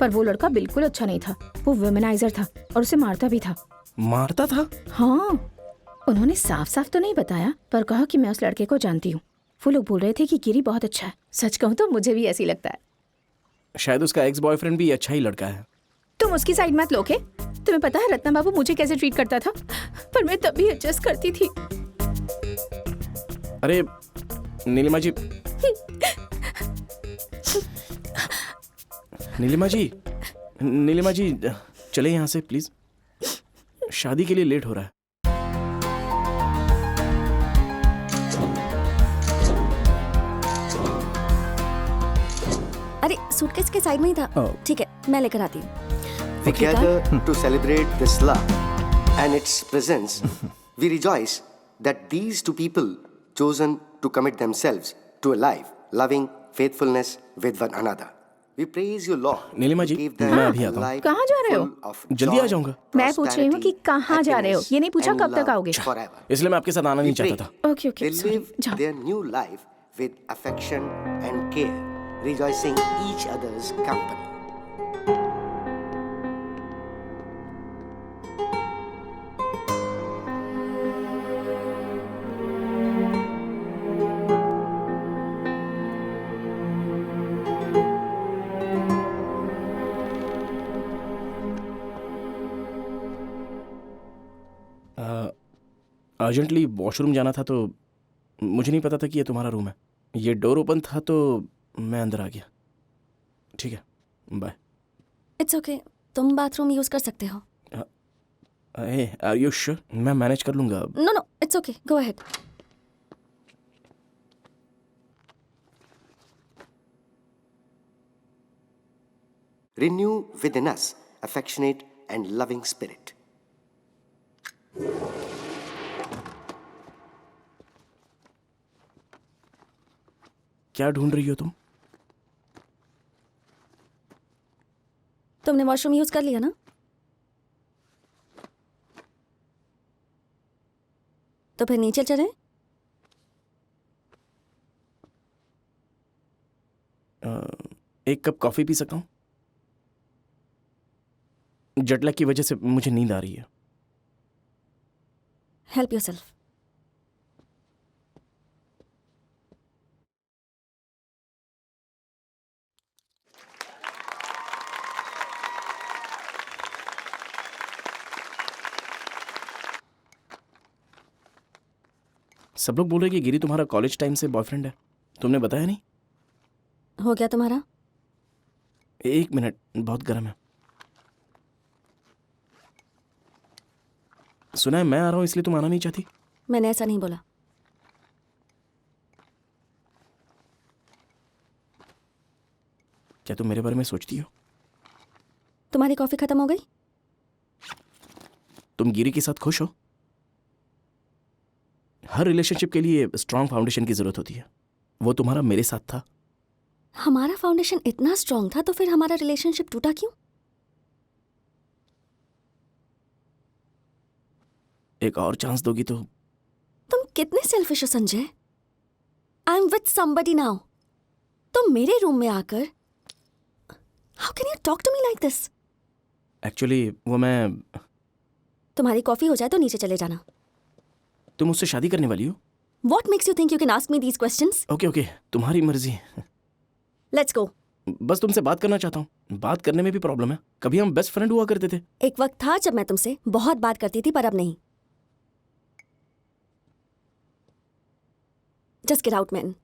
पर वो लड़का बिल्कुल अच्छा नहीं था। वो वुमेनाइजर था और उसे मारता भी था। मारता था? हाँ, उन्होंने साफ साफ तो नहीं बताया, पर कहा कि मैं उस लड़के को जानती हूँ। वो लोग बोल रहे थे कि गिरी बहुत अच्छा है। सच कहूँ तो मुझे भी ऐसी लगता है। शायद उसका एक्स बॉयफ्रेंड भी अच्छा ही लड़का है। तुम उसकी साइड मत लो के। तुम्हें पता है रत्ना बाबू मुझे कैसे ट्रीट करता था, पर मैं तब भी एडजस्ट करती थी। अरे नीलिमा जी, नीलिमा जी चले यहाँ से प्लीज, शादी के लिए लेट हो रहा है। अरे सूटकेस के साइड में ही था। ठीक है, मैं लेकर आती हूँ। We gather to celebrate this love and its presence. We rejoice that these two people chosen to commit themselves to a life, loving faithfulness with one another. We praise you, Lord. Nilima ji, to give them मैं अभी आता a हूँ। life कहाँ जा रहे हो? full of जल्दी आ joy, जाऊंगा। मैं पूछ रही हूँ कि कहाँ जा रहे हो, ये नहीं पूछा and कब तक love आओगे। forever. इसलिए मैं आपके साथ आना नहीं We pray चाहता था। Okay okay, they sorry, live जाओ। their new life with affection and care, rejoicing each other's company. Urgently washroom जाना था, तो मुझे नहीं पता था कि ये तुम्हारा रूम है। ये डोर ओपन था तो मैं अंदर आ गया। ठीक है, बाय। इट्स ओके, तुम बाथरूम यूज कर सकते हो। Are you sure? मैं मैनेज कर लूंगा। No no, it's okay, go ahead. renew within us affectionate and loving spirit. क्या ढूंढ रही हो तुम? तुमने वॉशरूम यूज कर लिया ना? तो फिर नीचे चले? एक कप कॉफी पी सकता हूँ? जेटलैग की वजह से मुझे नींद आ रही है। Help yourself. सब लोग बोल रहे कि गिरी तुम्हारा कॉलेज टाइम से बॉयफ्रेंड है। तुमने बताया नहीं? हो गया तुम्हारा? एक मिनट, बहुत गर्म है। सुना है मैं आ रहा हूं इसलिए तुम आना नहीं चाहती? मैंने ऐसा नहीं बोला। क्या तुम मेरे बारे में सोचती हो? तुम्हारी कॉफी खत्म हो गई? तुम गिरी के साथ खुश हो? हर रिलेशनशिप के लिए स्ट्रांग फाउंडेशन की जरूरत होती है। वो तुम्हारा मेरे साथ था। हमारा फाउंडेशन इतना स्ट्रांग था तो फिर हमारा रिलेशनशिप टूटा क्यों? एक और चांस दोगी तो? तुम कितने सेल्फिश हो Sanjay. I am with somebody now. तुम मेरे रूम में आकर how can you talk to me like this? Actually वो मैं। तुम्हारी कॉफी हो जाए तो नीचे चले जाना। तुम मुझसे शादी करने वाली हो? What makes you think you can ask me these questions? Okay, तुम्हारी मर्जी। Let's go. बस तुमसे बात करना चाहता हूँ। बात करने में भी प्रॉब्लम है। कभी हम बेस्ट फ्रेंड हुआ करते थे। एक वक्त था जब मैं तुमसे बहुत बात करती थी पर अब नहीं। Just get out, man.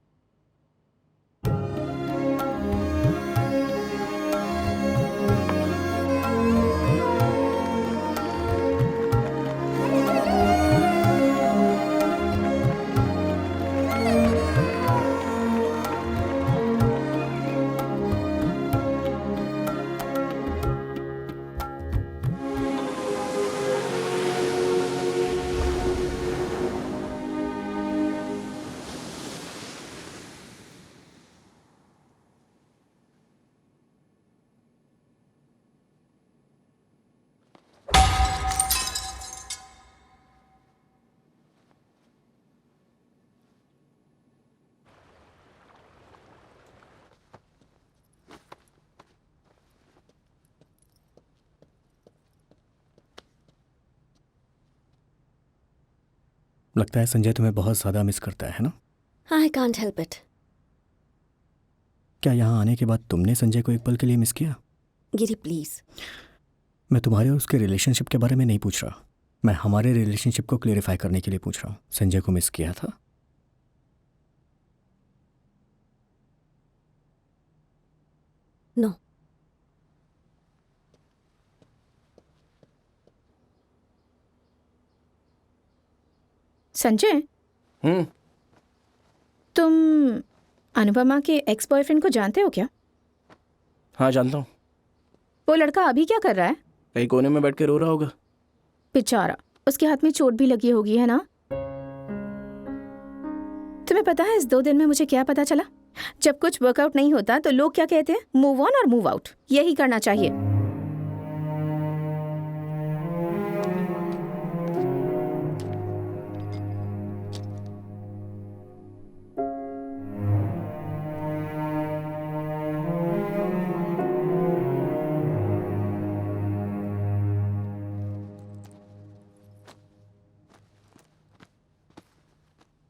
लगता है संजय तुम्हें बहुत ज़्यादा मिस करता है ना? I can't help it. क्या यहाँ आने के बाद तुमने संजय को एक पल के लिए मिस किया? गिरी प्लीज। मैं तुम्हारे और उसके रिलेशनशिप के बारे में नहीं पूछ रहा। मैं हमारे रिलेशनशिप को क्लियरिफाई करने के लिए पूछ रहा हूँ। संजय को मिस किया था? नो। संजय, तुम अनुपमा के एक्स बॉयफ्रेंड को जानते हो क्या? हाँ, जानता हूँ। वो लड़का अभी क्या कर रहा है? कहीं कोने में बैठ के रो रहा होगा। बेचारा, उसके हाथ में चोट भी लगी होगी, है ना? तुम्हें पता है इस 2 दिन में मुझे क्या पता चला? जब कुछ वर्कआउट नहीं होता तो लोग क्या कहते हैं? मूव ऑन और मूव आउट। यही करना चाहिए।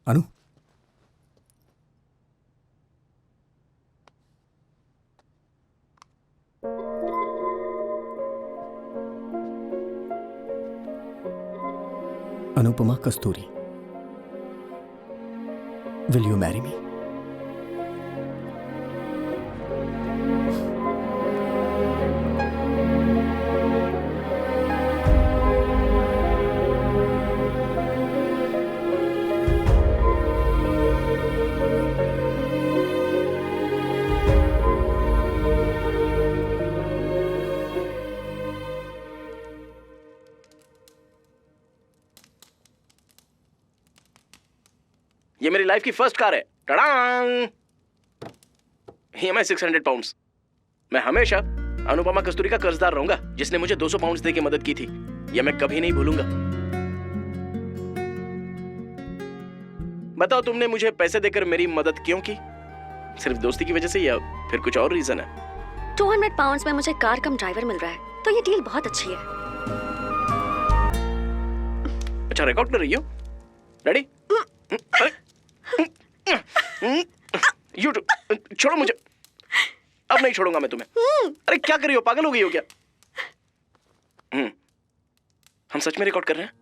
अनु, अनुपमा कस्तूरी, will you marry me? Life की फर्स्ट कार है। टडांग! EMI 600 pounds. मैं हमेशा अनुपमा कस्तूरी का कर्जदार रहूंगा, जिसने मुझे 200 पाउंड्स दे के मदद की थी। यह मैं कभी नहीं भूलूंगा। बताओ, तुमने मुझे पैसे देकर मेरी मदद क्यों की? सिर्फ दोस्ती की वजह से या फिर कुछ और रीजन है? 200 पाउंड्स में मुझे कार कम ड्राइवर मिल रहा है, तो ये डील बहुत अच्छी है। अच्छा, रिकॉर्ड कर रही हो? रेडी? यूट्यूब छोड़ो मुझे, अब नहीं छोड़ूंगा मैं तुम्हें। अरे क्या कर रही हो, पागल हो गई हो क्या? हम सच में रिकॉर्ड कर रहे हैं?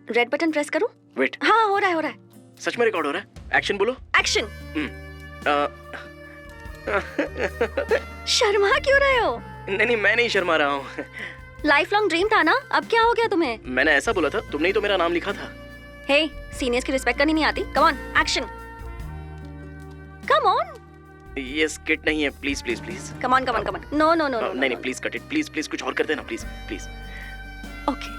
रेड बटन प्रेस करूं? वेट, हाँ हो रहा है। सच में रिकॉर्ड हो रहा है? एक्शन बोलो। एक्शन। शर्मा क्यों रहे हो? नहीं, मैं नहीं शर्मा रहा हूँ। लाइफ लॉन्ग ड्रीम था ना, अब क्या हो गया तुम्हें? मैंने ऐसा बोला था, तुमने ही तो मेरा नाम लिखा था। हे, सीनियर्स की रिस्पेक्ट करनी नहीं आती? Come on, action. Come on. ये स्किट नहीं है, please please please. Come on come on come on. No no no. नहीं, please cut it, please please कुछ और कर देना, प्लीज प्लीज। ओके।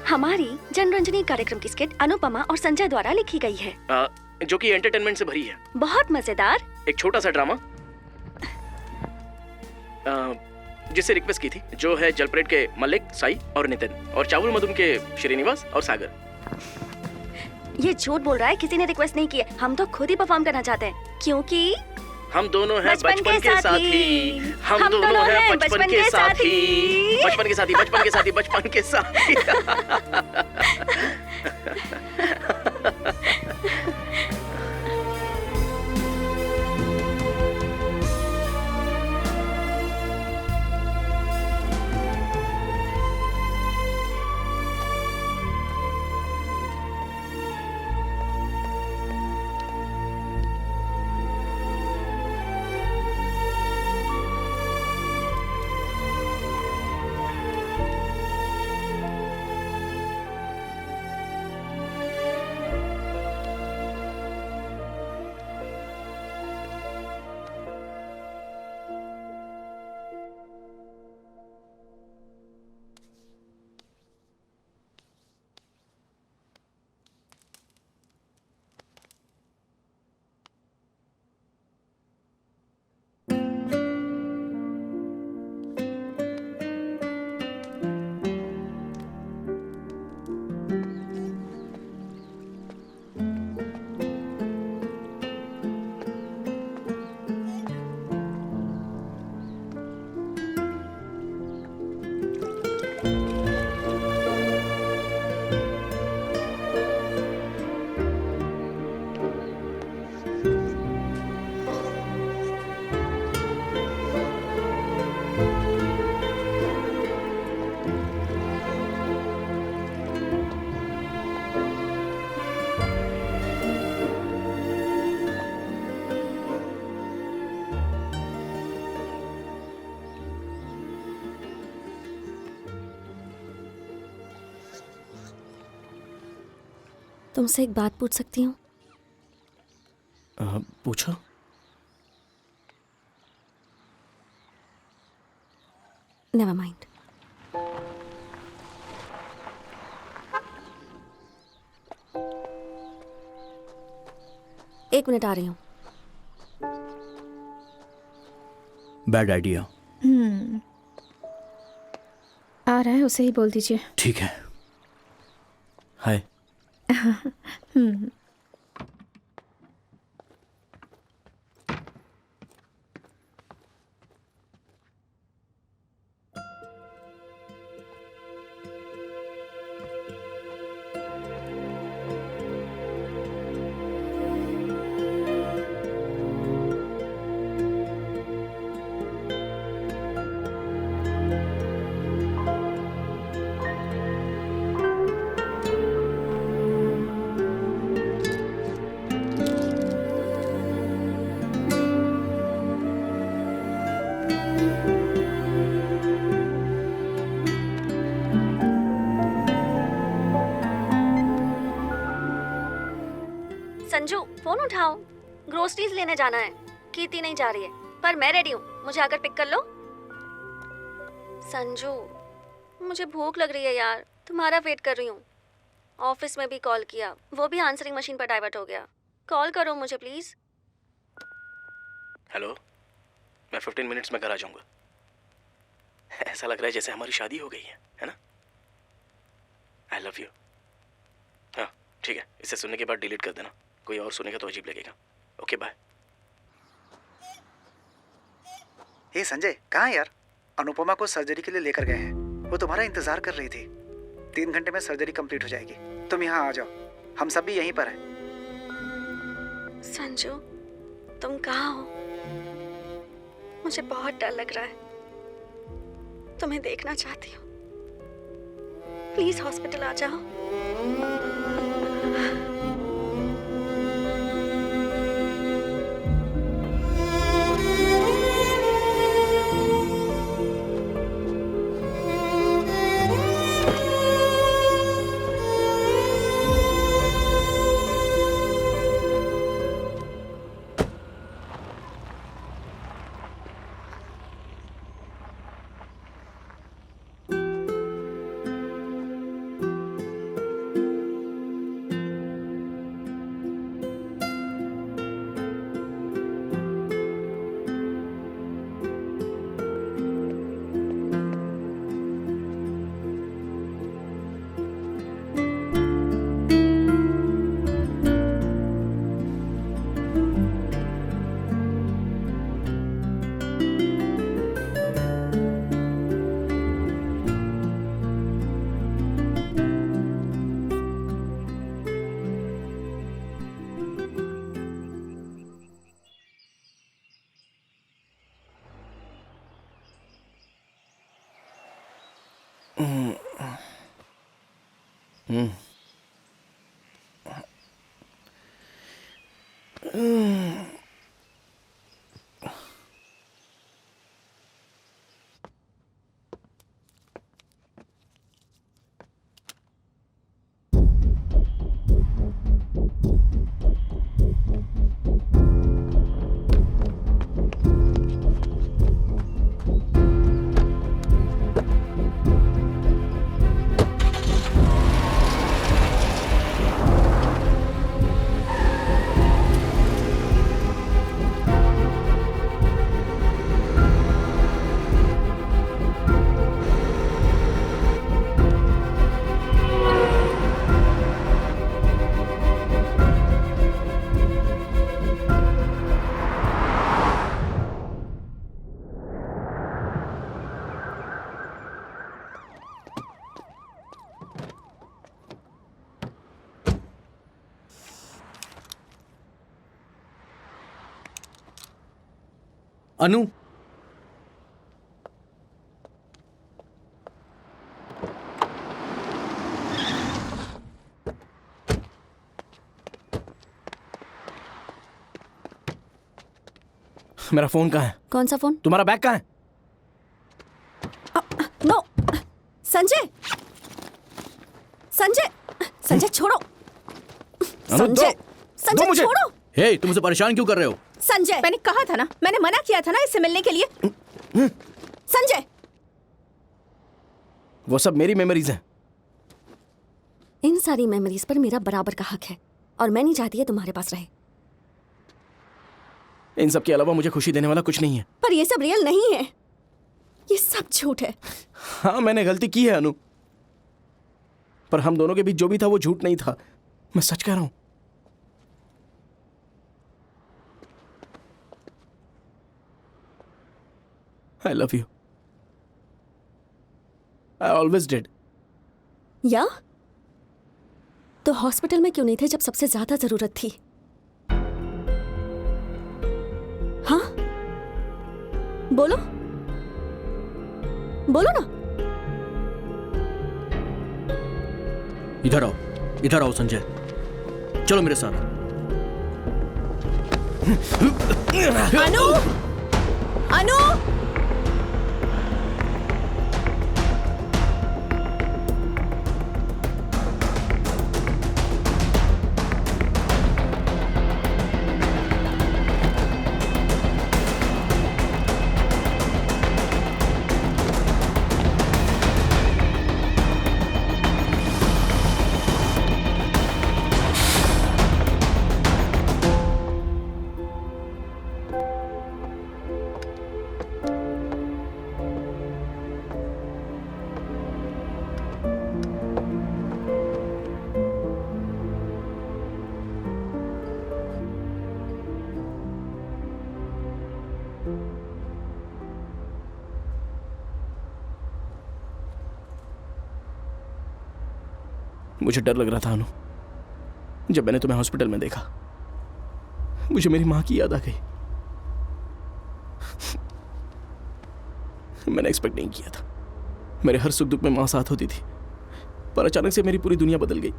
हमारी जनरंजनी कार्यक्रम की स्किट अनुपमा और संजय द्वारा लिखी गई है, जो कि एंटरटेनमेंट से भरी है। बहुत मजेदार। एक छोटा सा ड्रामा जिससे रिक्वेस्ट की थी, जो है जलपरेड के मलिक, साई और नितिन, और चावल मधुम के श्रीनिवास और सागर। ये झूठ बोल रहा है, किसी ने रिक्वेस्ट नहीं की है। हम तो खुद ही परफॉर्म करना चाहते हैं, क्योंकि हम दोनों हैं बचपन के साथी। हम दोनों हैं बचपन के साथी। बचपन के साथी, बचपन के साथी, बचपन के साथी। तुमसे एक बात पूछ सकती हूँ? पूछो। Never mind. एक मिनट आ रही हूँ। Bad idea. आ रहा है, उसे ही बोल दीजिए। ठीक है। हाय। संजू, फोन उठाओ, ग्रोसरीज लेने जाना है। कीर्ति नहीं जा रही है, पर मैं रेडी हूँ, मुझे आकर पिक कर लो। संजू, मुझे भूख लग रही है यार, तुम्हारा वेट कर रही हूँ। ऑफिस में भी कॉल किया, वो भी आंसरिंग मशीन पर डाइवर्ट हो गया। कॉल करो मुझे प्लीज। हेलो, मैं 15 मिनट्स में घर आ जाऊंगा। ऐसा लग रहा है जैसे हमारी शादी हो गई है ना? आई लव यू। हाँ ठीक है, इसे सुनने के बाद डिलीट कर देना, कोई और सुनेगा तो अजीब लगेगा। Okay bye. हे संजय, कहाँ यार? अनुपमा को सर्जरी के लिए लेकर गए हैं, वो तुम्हारा इंतजार कर रही थी। 3 घंटे में सर्जरी कंप्लीट हो जाएगी, तुम यहाँ आ जाओ, हम सब भी यहीं पर हैं। संजू, तुम कहाँ हो? मुझे बहुत डर लग रहा है, तुम्हें देखना चाहती हूँ। प्लीज हॉस्पिटल आ जाओ। अनु, मेरा फोन कहाँ है? कौन सा फोन? तुम्हारा बैग कहाँ है? नो संजय, संजय, संजय छोड़ो। संजय, संजय मुझे। छोड़ो। हे, तुम उसे परेशान क्यों कर रहे हो? संजय, मैंने कहा था ना, मैंने मना किया था ना इससे मिलने के लिए। संजय, वो सब मेरी मेमोरीज हैं। इन सारी मेमोरीज पर मेरा बराबर का हक है और मैं नहीं चाहती है तुम्हारे पास रहे। इन सब के अलावा मुझे खुशी देने वाला कुछ नहीं है। पर ये सब रियल नहीं है, ये सब झूठ है। हाँ, मैंने गलती की है अनु, पर हम दोनों के बीच जो भी था वो झूठ नहीं था, मैं सच कह रहा हूं। I love you. I always did. या तो हॉस्पिटल में क्यों नहीं थे जब सबसे ज्यादा जरूरत थी? हाँ, बोलो बोलो ना। इधर आओ संजय, चलो मेरे साथ। अनु, अनु, मुझे डर लग रहा था अनु, जब मैंने तुम्हें हॉस्पिटल में देखा मुझे मेरी माँ की याद आ गई। मैंने एक्सपेक्ट नहीं किया था। मेरे हर सुख दुख में माँ साथ होती थी, पर अचानक से मेरी पूरी दुनिया बदल गई।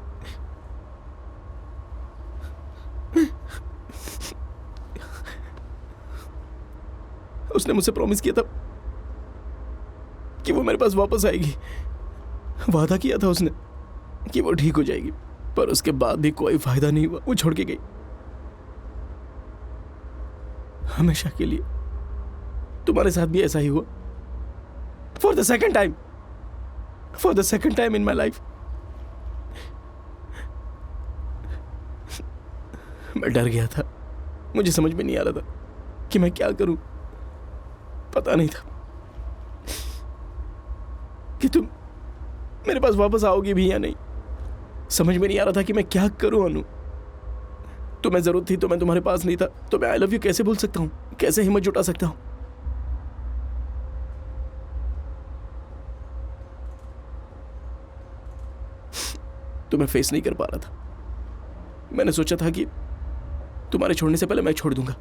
उसने मुझसे प्रॉमिस किया था कि वो मेरे पास वापस आएगी। वादा किया था उसने कि वो ठीक हो जाएगी, पर उसके बाद भी कोई फायदा नहीं हुआ। वो छोड़ के गई हमेशा के लिए। तुम्हारे साथ भी ऐसा ही हुआ। For the second time in my life. मैं डर गया था। मुझे समझ में नहीं आ रहा था कि मैं क्या करूं। पता नहीं था कि तुम मेरे पास वापस आओगी भी या नहीं। समझ में नहीं आ रहा था कि मैं क्या करूं अनु। तुम्हें जरूरत थी तो मैं तुम्हारे पास नहीं था, तो मैं आई लव यू कैसे बोल सकता हूं, कैसे हिम्मत जुटा सकता हूं। तुम्हें फेस नहीं कर पा रहा था। मैंने सोचा था कि तुम्हारे छोड़ने से पहले मैं छोड़ दूंगा।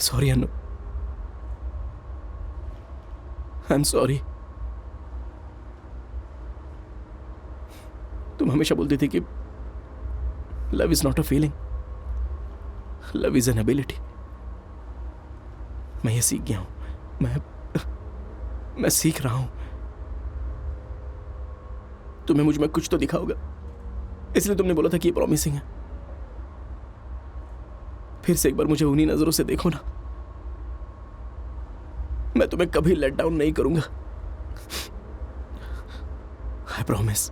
Sorry Anu, I am sorry. तुम हमेशा बोलती थी कि love is not a feeling, love is an ability. मैं ये सीख गया हूं। मैं सीख रहा हूं। तुम्हें मुझ में कुछ तो दिखा होगा, इसलिए तुमने बोला था कि ये प्रॉमिसिंग है। फिर से एक बार मुझे उन्हीं नजरों से देखो ना। मैं तुम्हें कभी लेट डाउन नहीं करूंगा। I promise.